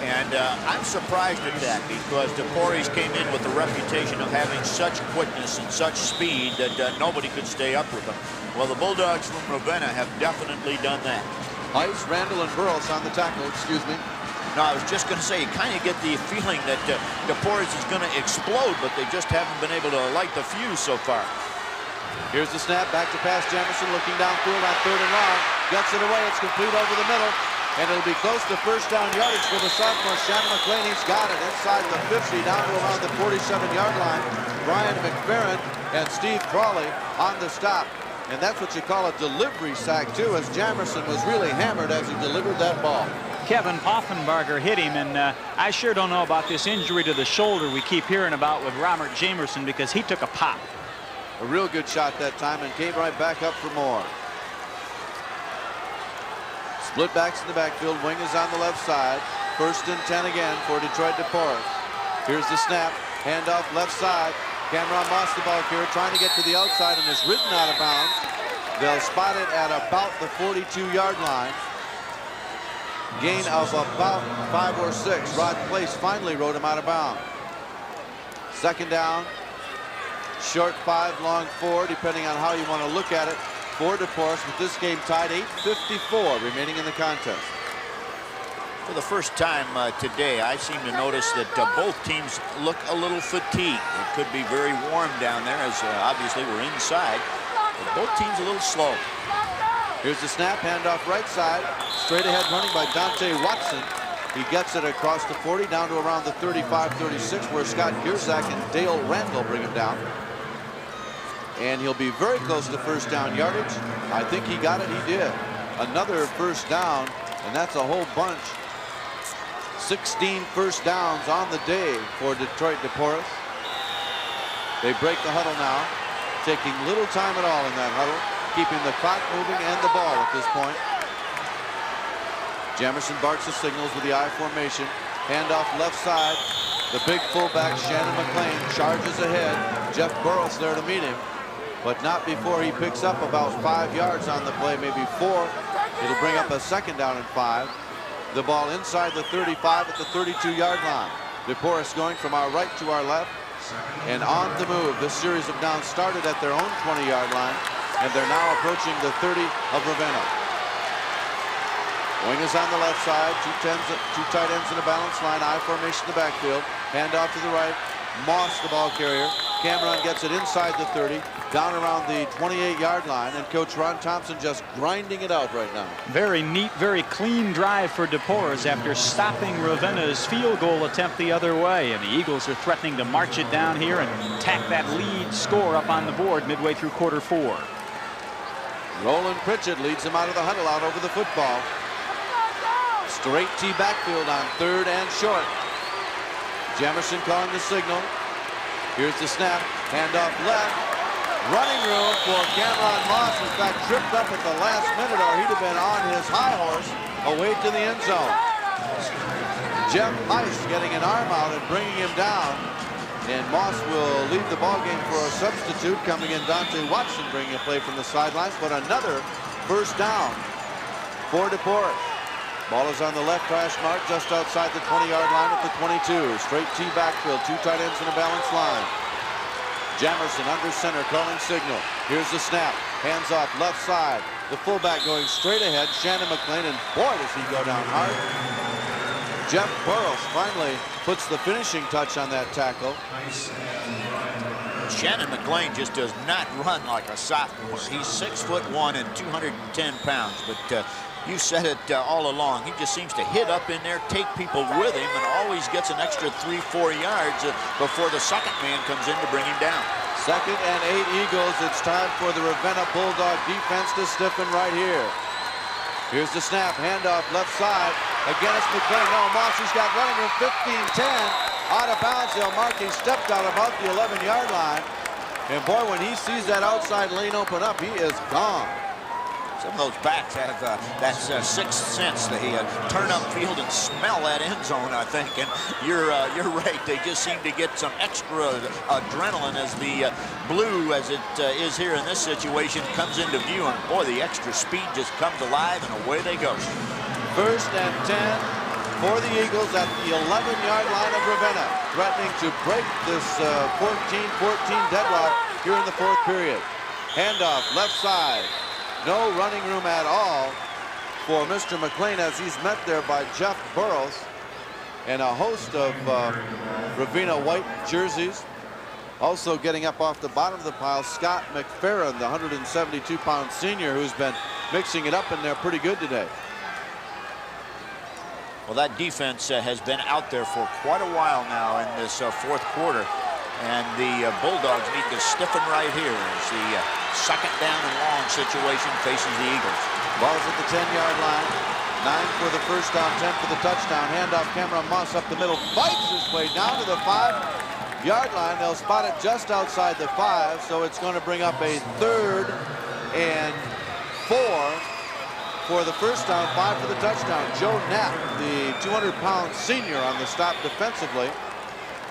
And I'm surprised at that, because dePorres came in with the reputation of having such quickness and such speed that nobody could stay up with him. Well, the Bulldogs from Ravenna have definitely done that. Ice, Randall, and Burles on the tackle, excuse me. No, I was just going to say, you kind of get the feeling that dePorres is going to explode, but they just haven't been able to light the fuse so far. Here's the snap, back to pass Jamerson, looking downfield on 3rd and long. Gets it away, it's complete over the middle. And it'll be close to first down yardage for the sophomore, Shannon McLean. He's got it inside the 50, down to around the 47-yard line. Brian McFerrin and Steve Crawley on the stop. And that's what you call a delivery sack, too, as Jamerson was really hammered as he delivered that ball. Kevin Poffenbarger hit him, and I sure don't know about this injury to the shoulder we keep hearing about with Robert Jamerson, because he took a pop. A real good shot that time and came right back up for more. Split backs in the backfield. Wing is on the left side. 1st and 10 again for Detroit dePorres. Here's the snap. Handoff left side. Cameron Moss, the ball carrier, trying to get to the outside and is ridden out of bounds. They'll spot it at about the 42-yard line. Gain of about 5 or 6. Rod Place finally rode him out of bounds. 2nd down. Short 5, long 4, depending on how you want to look at it, for dePorres, with this game tied 8:54 remaining in the contest. For the first time today, I seem to notice that both teams look a little fatigued. It could be very warm down there, as obviously we're inside, but both teams a little slow. Here's the snap, handoff right side, straight ahead running by Dante Watson. He gets it across the 40 down to around the 35-36, where Scott Gierzak and Dale Randall bring him down. And he'll be very close to first down yardage. I think he got it. He did. Another first down, and that's a whole bunch. 16 first downs on the day for Detroit dePorres. They break the huddle now, taking little time at all in that huddle, keeping the clock moving and the ball at this point. Jamerson barks the signals with the I formation. Handoff left side. The big fullback, Shannon McLean, charges ahead. Jeff Burles there to meet him, but not before he picks up about 5 yards on the play, maybe 4. It'll bring up a 2nd down and 5. The ball inside the 35 at the 32-yard line. dePorres going from our right to our left and on the move. This series of downs started at their own 20-yard line, and they're now approaching the 30 of Ravenna. Wing is on the left side. Two tight ends in a balanced line. I formation in the backfield. Hand off to the right. Moss, the ball carrier. Cameron gets it inside the 30, down around the 28-yard line, and Coach Ron Thompson just grinding it out right now. Very neat, very clean drive for dePorres after stopping Ravenna's field goal attempt the other way. And the Eagles are threatening to march it down here and tack that lead score up on the board midway through quarter 4. Roland Pritchett leads them out of the huddle, out over the football. Straight T backfield on 3rd and short. Jamerson calling the signal. Here's the snap. Handoff left. Running room for Cameron Moss. In fact, tripped up at the last minute, or he'd have been on his high horse away to the end zone. Jeff Heiss getting an arm out and bringing him down. And Moss will leave the ballgame for a substitute. Coming in, Dante Watson bringing a play from the sidelines. But another first down for dePorres. Ball is on the left hash mark, just outside the 20-yard line at the 22. Straight T backfield, 2 tight ends in a balanced line. Jamerson under center, calling signal. Here's the snap. Hands off left side. The fullback going straight ahead. Shannon McLean, and boy, does he go down hard. Jeff Burrows finally puts the finishing touch on that tackle. Shannon McLean just does not run like a sophomore. He's 6'1" and 210 pounds, but you said it all along. He just seems to hit up in there, take people with him, and always gets an extra 3-4 yards before the second man comes in to bring him down. 2nd and 8 Eagles. It's time for the Ravenna Bulldog defense to stiffen right here. Here's the snap. Handoff left side. Again, it's McLean. No, Moss's got running room. 15-10. Out of bounds. They'll mark he stepped out about the 11-yard line. And boy, when he sees that outside lane open up, he is gone. Some of those backs have that sixth sense. They turn upfield and smell that end zone, I think. And you're right. They just seem to get some extra adrenaline as the blue, as it is here in this situation, comes into view. And boy, the extra speed just comes alive, and away they go. 1st and 10 for the Eagles at the 11-yard line of Ravenna, threatening to break this 14-14 deadlock here in the 4th period. Handoff left side. No running room at all for Mr. McLean, as he's met there by Jeff Burrows and a host of Ravenna white jerseys. Also getting up off the bottom of the pile, Scott McFerrin, the 172-pound senior, who's been mixing it up in there pretty good today. Well, that defense has been out there for quite a while now in this 4th quarter. And the Bulldogs need to stiffen right here as the 2nd down and long situation faces the Eagles. Ball's at the 10-yard line. 9 for the first down, 10 for the touchdown. Handoff, Cameron Moss up the middle, fights his way down to the 5-yard line. They'll spot it just outside the 5, so it's going to bring up a 3rd and 4 for the first down, 5 for the touchdown. Joe Knapp, the 200-pound senior, on the stop defensively.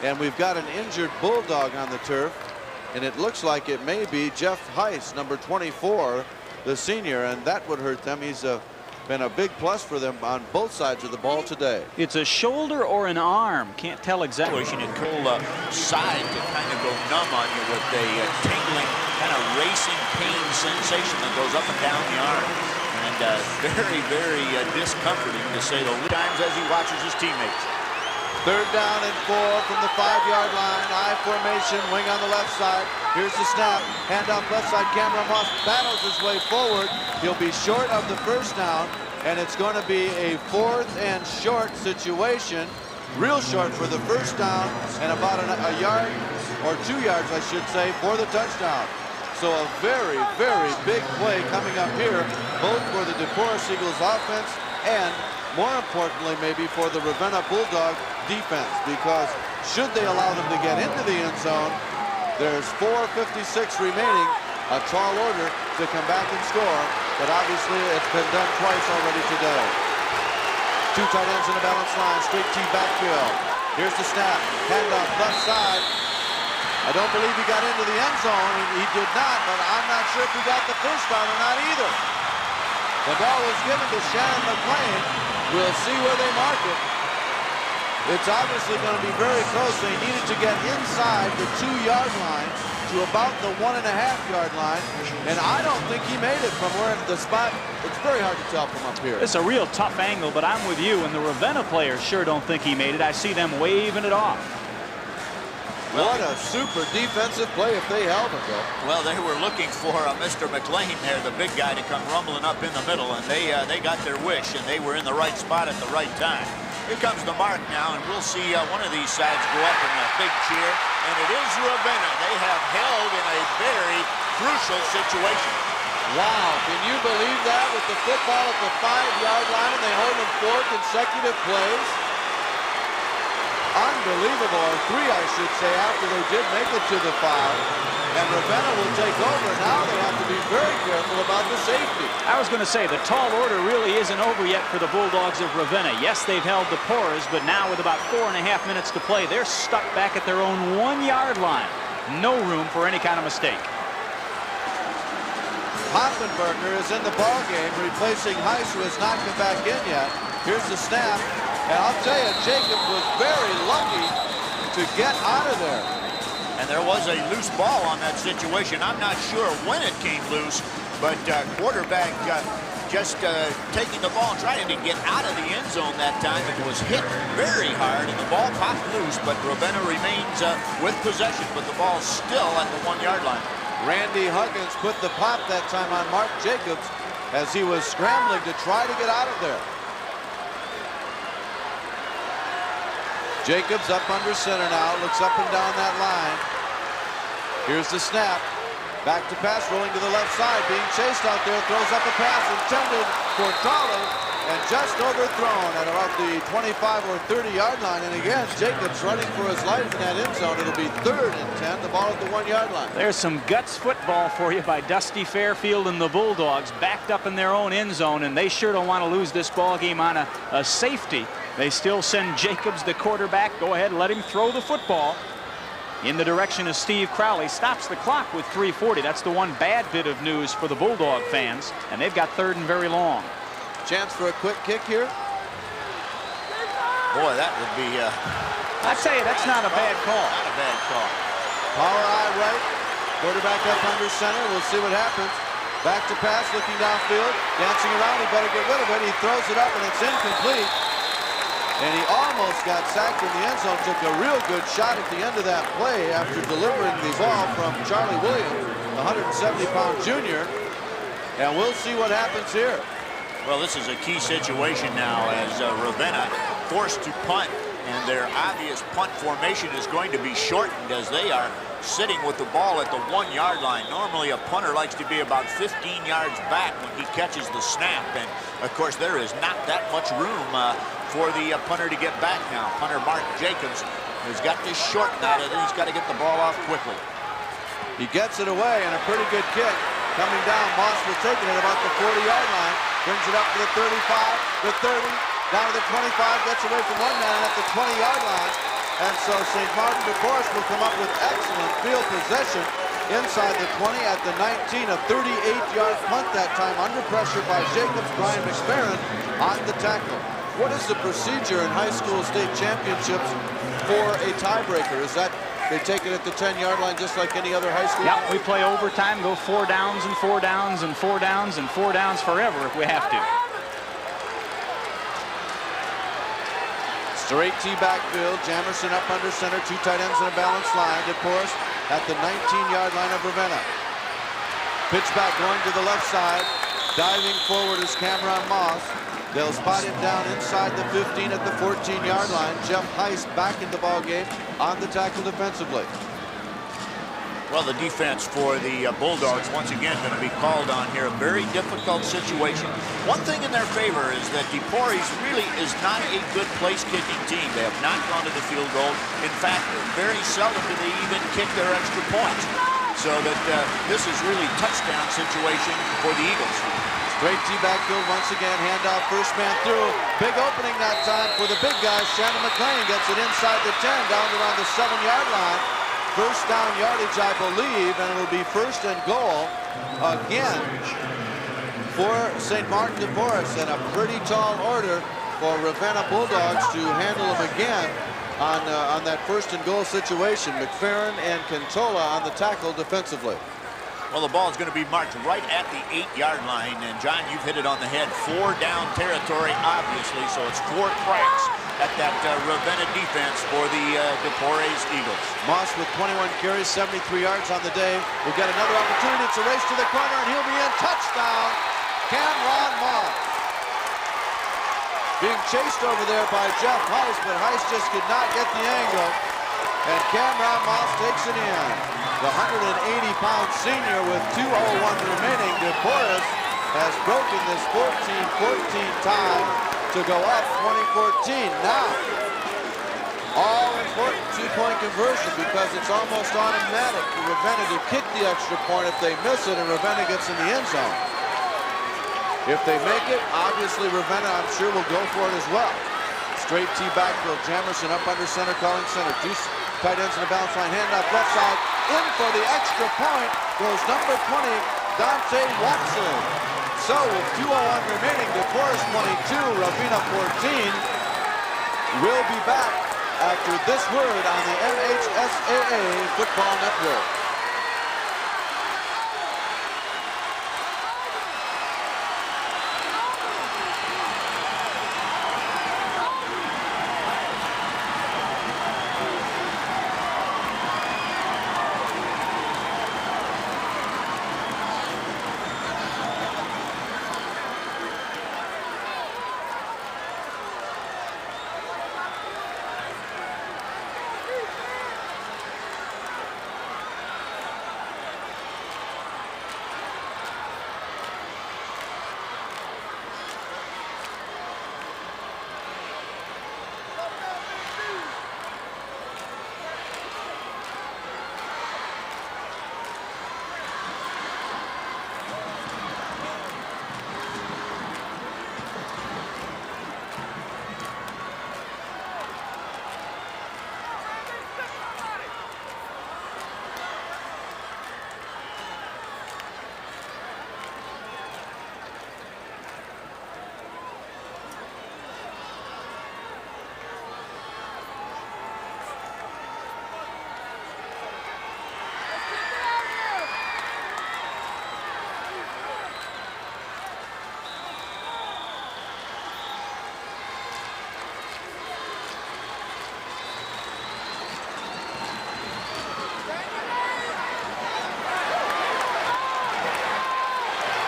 And we've got an injured Bulldog on the turf, and it looks like it may be Jeff Heiss, number 24, the senior, and that would hurt them. He's been a big plus for them on both sides of the ball today. It's a shoulder or an arm. Can't tell exactly. Pushing it cool side to kind of go numb on you with a tingling, kind of racing pain sensation that goes up and down the arm. And very, very discomforting, to say the least, times as he watches his teammates. 3rd down and 4 from the 5-yard line. I formation, wing on the left side. Here's the snap. Handoff left side. Cameron Moss battles his way forward. He'll be short of the first down, and it's going to be a 4th and short situation. Real short for the first down, and about a yard or 2 yards, I should say, for the touchdown. So a very, very big play coming up here, both for the dePorres Eagles offense and, more importantly, maybe for the Ravenna Bulldog defense, because should they allow them to get into the end zone, there's 4:56 remaining, a tall order to come back and score, but obviously it's been done twice already today. 2 tight ends in the balance line, straight T backfield. Here's the snap, handoff left side. I don't believe he got into the end zone. He did not, but I'm not sure if he got the first down or not either. The ball was given to Shannon McLean. We'll see where they mark it. It's obviously going to be very close. They needed to get inside the 2-yard line to about the 1.5-yard line, and I don't think he made it from where the spot. It's very hard to tell from up here. It's a real tough angle, but I'm with you, and the Ravenna players sure don't think he made it. I see them waving it off. What a super defensive play if they held it, though. Well, they were looking for Mr. McLean there, the big guy, to come rumbling up in the middle, and they got their wish, and they were in the right spot at the right time. Here comes the mark now, and we'll see one of these sides go up in a big cheer, and it is Ravenna. They have held in a very crucial situation. Wow, can you believe that, with the football at the 5-yard line, and they hold them 4 consecutive plays? Unbelievable, or 3, I should say, after they did make it to the 5. And Ravenna will take over. Now they have to be very careful about the safety. I was going to say, the tall order really isn't over yet for the Bulldogs of Ravenna. Yes, they've held dePorres, but now with about 4.5 minutes to play, they're stuck back at their own 1-yard line. No room for any kind of mistake. Hoppenberger is in the ballgame, replacing Heiss, who has not come back in yet. Here's the snap. And I'll tell you, Jacob was very lucky to get out of there. And there was a loose ball on that situation. I'm not sure when it came loose, but quarterback just taking the ball and trying to get out of the end zone that time. It was hit very hard, and the ball popped loose, but Ravenna remains with possession, but the ball's still at the 1-yard line. Randy Huggins put the pop that time on Mark Jacobs as he was scrambling to try to get out of there. Jacobs up under center now, looks up and down that line. Here's the snap. Back to pass, rolling to the left side, being chased out there, throws up a pass intended for Charlie, and just overthrown at about the 25 or 30-yard line. And again, Jacobs running for his life in that end zone. It'll be 3rd and 10, the ball at the 1-yard line. There's some guts football for you by Dusty Fairfield and the Bulldogs, backed up in their own end zone, and they sure don't want to lose this ball game on a safety. They still send Jacobs, the quarterback. Go ahead, let him throw the football in the direction of Steve Crowley. Stops the clock with 3:40. That's the one bad bit of news for the Bulldog fans, and they've got 3rd and very long. Chance for a quick kick here. Boy, that would be... I tell you, that's not a bad call. Not a bad call. Power eye right. Quarterback up under center. We'll see what happens. Back to pass, looking downfield. Dancing around. He better get rid of it. He throws it up, and it's incomplete. And he almost got sacked in the end zone. Took a real good shot at the end of that play after delivering the ball from Charlie Williams, 170-pound junior. And we'll see what happens here. Well, this is a key situation now as Ravenna forced to punt, and their obvious punt formation is going to be shortened as they are sitting with the ball at the 1-yard line. Normally a punter likes to be about 15 yards back when he catches the snap, and of course there is not that much room for the punter to get back now. Punter Mark Jacobs has got to shorten that, and he's got to get the ball off quickly. He gets it away, and a pretty good kick coming down. Moss will take it at about the 40-yard line, brings it up to the 35, the 30, down to the 25, gets away from one man at the 20-yard line. And so St. Martin dePorres will come up with excellent field possession inside the 20 at the 19, a 38-yard punt that time under pressure by Jacobs. Brian McFerrin on the tackle. What is the procedure in high school state championships for a tiebreaker? Is that they take it at the 10-yard line just like any other high school? Yeah, we play overtime, go 4 downs and 4 downs and 4 downs and 4 downs forever if we have to. Straight T backfield, Jamerson up under center, 2 tight ends in a balanced line. dePorres at the 19-yard line of Ravenna. Pitch back going to the left side. Diving forward is Cameron Moss. They'll spot him down inside the 15 at the 14-yard line. Jeff Heist back in the ball game on the tackle defensively. Well, the defense for the Bulldogs once again going to be called on here. A very difficult situation. One thing in their favor is that dePorres really is not a good place-kicking team. They have not gone to the field goal. In fact, very seldom do they even kick their extra points. So that this is really touchdown situation for the Eagles. Straight T backfield once again. Handoff, first man through. Big opening that time for the big guy. Shannon McLean gets it inside the 10, down around the 7-yard line. First down yardage, I believe, and it'll be 1st and goal again for St. Martin dePorres, and a pretty tall order for Ravenna Bulldogs to handle them again on that 1st and goal situation. McFerrin and Cantola on the tackle defensively. Well, the ball is going to be marked right at the 8-yard line, and John, you've hit it on the head. 4 down territory, obviously, so it's 4 cracks at that Ravenna defense for the dePorres Eagles. Moss with 21 carries, 73 yards on the day. We've got another opportunity. It's a race to the corner, and he'll be in. Touchdown, Cameron Moss. Being chased over there by Jeff Heist, but Heist just could not get the angle. And Cameron Moss takes it in. The 180-pound senior with 2:01 remaining. dePorres has broken this 14-14 tie to go up 2014. Now, all important 2-point conversion because it's almost automatic for Ravenna to kick the extra point if they miss it and Ravenna gets in the end zone. If they make it, obviously Ravenna, I'm sure, will go for it as well. Straight T backfield, Jamerson up under center, calling center. 2 tight ends in the balance line, handoff left side. In for the extra point goes number 20, Dante Watson. So with 2:01 remaining, dePorres 22, Ravenna 14. We'll be back after this word on the MHSAA Football Network.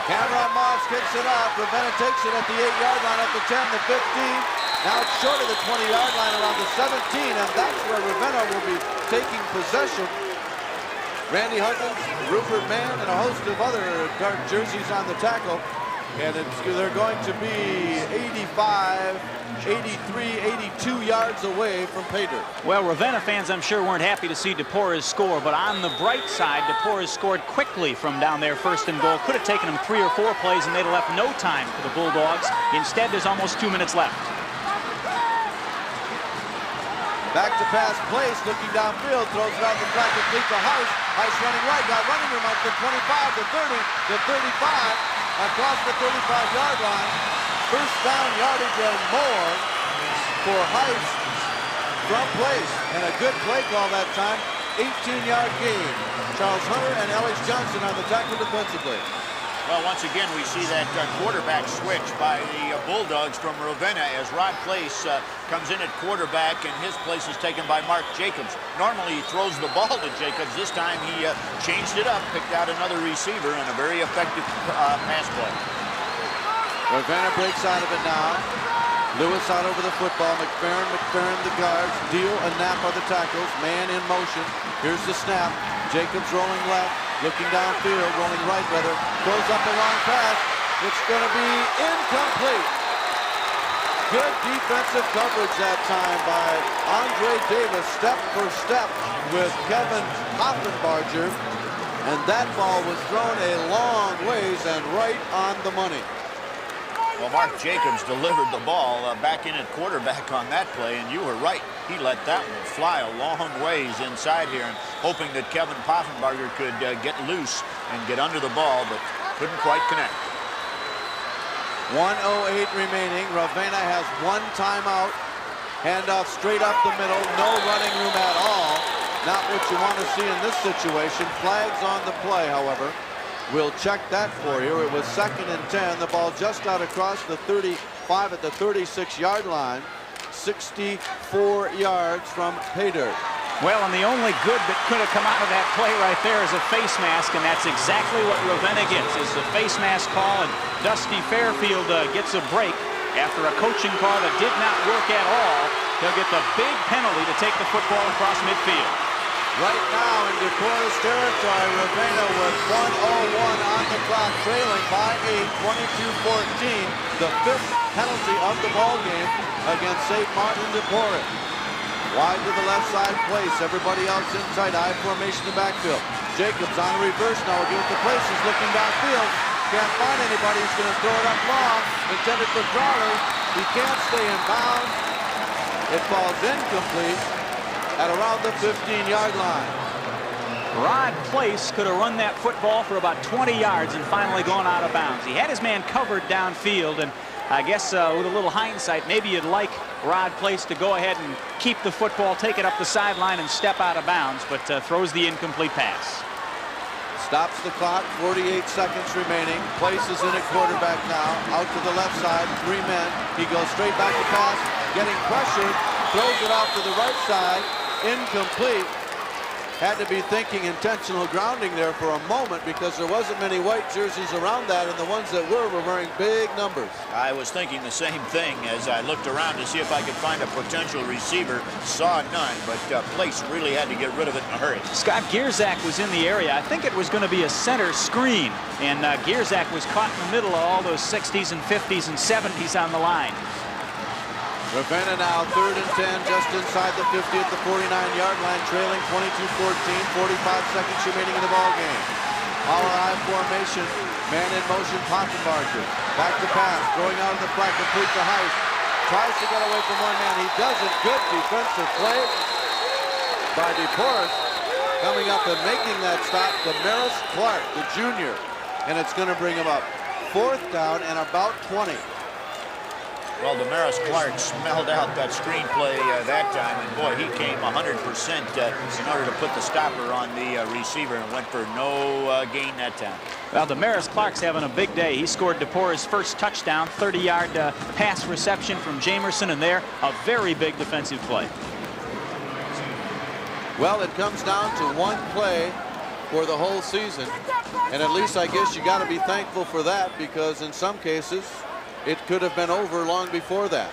Cameron Moss kicks it off. Ravenna takes it at the 8-yard line, at the 10, the 15. Now it's short of the 20-yard line around the 17, and that's where Ravenna will be taking possession. Randy Huggins, Rupert Mann, and a host of other dark jerseys on the tackle. And they're going to be 85, 83, 82 yards away from pay dirt. Well, Ravenna fans, I'm sure, weren't happy to see dePorres score, but on the bright side, dePorres scored quickly from down there, first and goal. Could have taken them 3 or 4 plays, and they'd have left no time for the Bulldogs. Instead, there's almost 2 minutes left. Back to pass, Place, looking downfield, throws it out the flat, complete to Heiss. Heiss running right, got running room up to 25, to 30, to 35. Across the 35-yard line. First down yardage and more for Heiss from Place. And a good play call that time. 18-yard gain. Charles Hunter and Ellis Johnson on the tackle defensively. Well, once again, we see that quarterback switch by the Bulldogs from Ravenna as Rod Place comes in at quarterback, and his place is taken by Mark Jacobs. Normally, he throws the ball to Jacobs. This time, he changed it up, picked out another receiver, and a very effective pass play. Ravenna breaks out of it now. Lewis out over the football. McFerrin the guards. Deal and Knapp are the tackles. Man in motion. Here's the snap. Jacobs rolling left. Looking downfield, rolling right, rather. Throws up a long pass. It's going to be incomplete. Good defensive coverage that time by Andre Davis, step for step with Kevin Hoffenbarger. And that ball was thrown a long ways and right on the money. Well, Mark Jacobs delivered the ball back in at quarterback on that play, and you were right. He let that one fly a long ways inside here, and hoping that Kevin Poffenbarger could get loose and get under the ball, but couldn't quite connect. 1:08 remaining. Ravenna has 1 timeout. Handoff straight up the middle. No running room at all. Not what you want to see in this situation. Flags on the play, however. We'll check that for you. It was 2nd and 10. The ball just out across the 35 at the 36-yard line. 64 yards from pay dirt. Well, and the only good that could have come out of that play right there is a face mask, and that's exactly what Ravenna gets, is the face mask call, and Dusty Fairfield gets a break after a coaching call that did not work at all. He'll get the big penalty to take the football across midfield. Right now in dePorres territory, Ravenna with 1:01 on the clock, trailing by 8, 22-14. The 5th penalty of the ball game against St. Martin dePorres. Wide to the left side, Place. Everybody else in tight eye formation in the backfield. Jacobs on reverse now. We'll give it to Place. He's looking downfield. Can't find anybody. He's going to throw it up long. Intended for Crawley. He can't stay in bounds. It falls incomplete at around the 15-yard line. Rod Place could have run that football for about 20 yards and finally gone out of bounds. He had his man covered downfield, and I guess with a little hindsight, maybe you'd like Rod Place to go ahead and keep the football, take it up the sideline, and step out of bounds, but throws the incomplete pass. Stops the clock, 48 seconds remaining. Place is in at quarterback now. Out to the left side, 3 men. He goes straight back to pass, getting pressured, throws it off to the right side, incomplete. Had to be thinking intentional grounding there for a moment because there wasn't many white jerseys around that, and the ones that were wearing big numbers. I was thinking the same thing as I looked around to see if I could find a potential receiver. Saw none, but Place really had to get rid of it in a hurry. Scott Gierzak was in the area. I think it was going to be a center screen, and Gierzak was caught in the middle of all those 60s and 50s and 70s on the line. Ravenna now 3rd and 10, just inside the 50 at the 49-yard line, trailing 22-14, 45 seconds remaining in the ball game. All eye formation, man in motion, Poffenbarger. Back to pass, throwing out in the flat, complete to Heist. Tries to get away from one man, he doesn't. Good defensive play by dePorres. Coming up and making that stop, Damaris Clark, the junior. And it's going to bring him up 4th down and about 20. Well, Damaris Clark smelled out that screenplay that time, and boy, he came 100% in order to put the stopper on the receiver and went for no gain that time. Well, Damaris Clark's having a big day. He scored dePorres' first touchdown, 30-yard pass reception from Jamerson, and there, a very big defensive play. Well, it comes down to one play for the whole season, and at least I guess you got to be thankful for that, because in some cases, it could have been over long before that.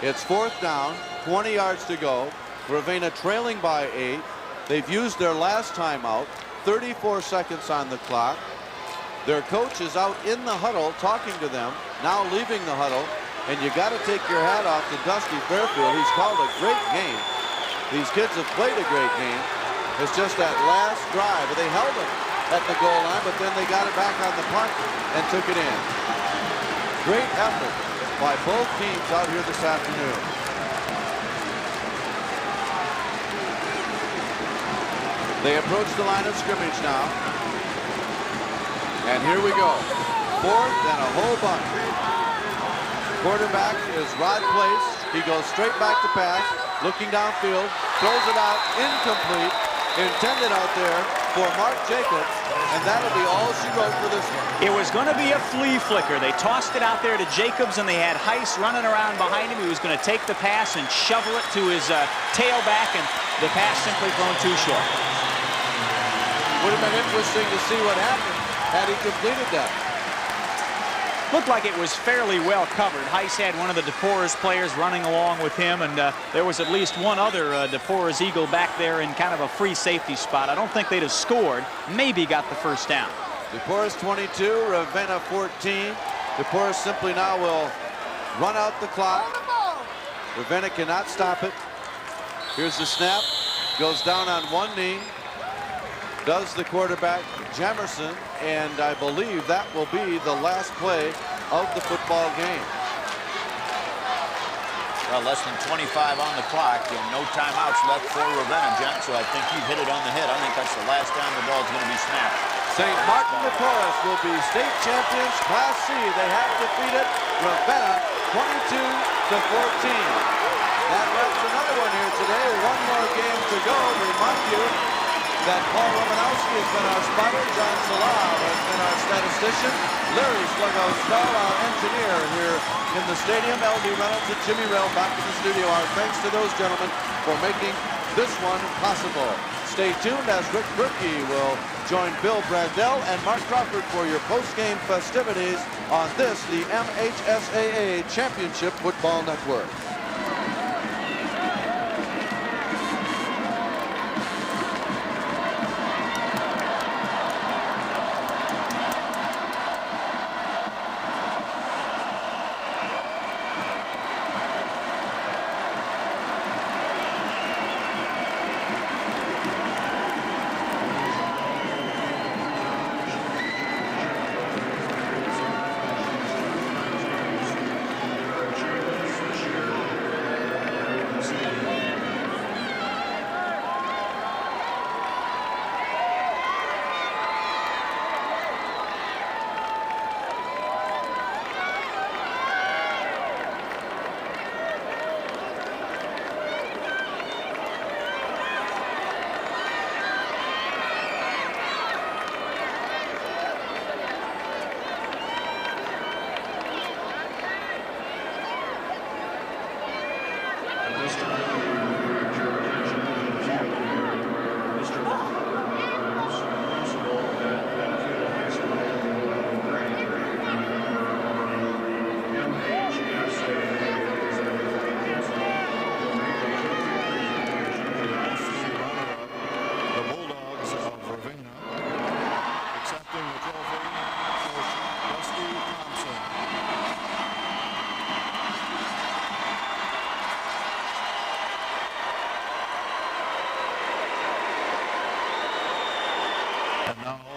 It's 4th down, 20 yards to go. Ravenna trailing by 8. They've used their last timeout, 34 seconds on the clock. Their coach is out in the huddle talking to them, now leaving the huddle, and you got to take your hat off to Dusty Fairfield. He's called a great game. These kids have played a great game. It's just that last drive, they held it at the goal line, but then they got it back on the punt and took it in. Great effort by both teams out here this afternoon. They approach the line of scrimmage now. And here we go. 4th and a whole bunch. Quarterback is Rod Place. He goes straight back to pass, looking downfield, throws it out, incomplete, intended out there for Mark Jacobs, and that'll be all she wrote for this one. It was going to be a flea flicker. They tossed it out there to Jacobs, and they had Heist running around behind him. He was going to take the pass and shovel it to his tailback, and the pass simply thrown too short. Would have been interesting to see what happened had he completed that. Looked like it was fairly well covered. Heist had one of the dePorres players running along with him, and there was at least one other dePorres Eagle back there in kind of a free safety spot. I don't think they'd have scored, maybe got the first down. dePorres 22, Ravenna 14. dePorres simply now will run out the clock. Ravenna cannot stop it. Here's the snap. Goes down on one knee. Does the quarterback, Jamerson, and I believe that will be the last play of the football game. Well, less than 25 on the clock and no timeouts left for Ravenna, John, so I think you hit it on the head. I think that's the last time the ball's going to be snapped. St. Martin dePorres will be state champions, Class C. They have defeated Ravenna 22-14. That wraps another one here today. One more game to go. Remind you that Paul Romanowski has been our spotter, John Salah has been our statistician, Larry Sluggo-Stahl, our engineer here in the stadium, L.D. Reynolds and Jimmy Rell back in the studio. Our thanks to those gentlemen for making this one possible. Stay tuned as Rick Berkey will join Bill Brandell and Mark Crawford for your post-game festivities on this, the MHSAA Championship Football Network. And now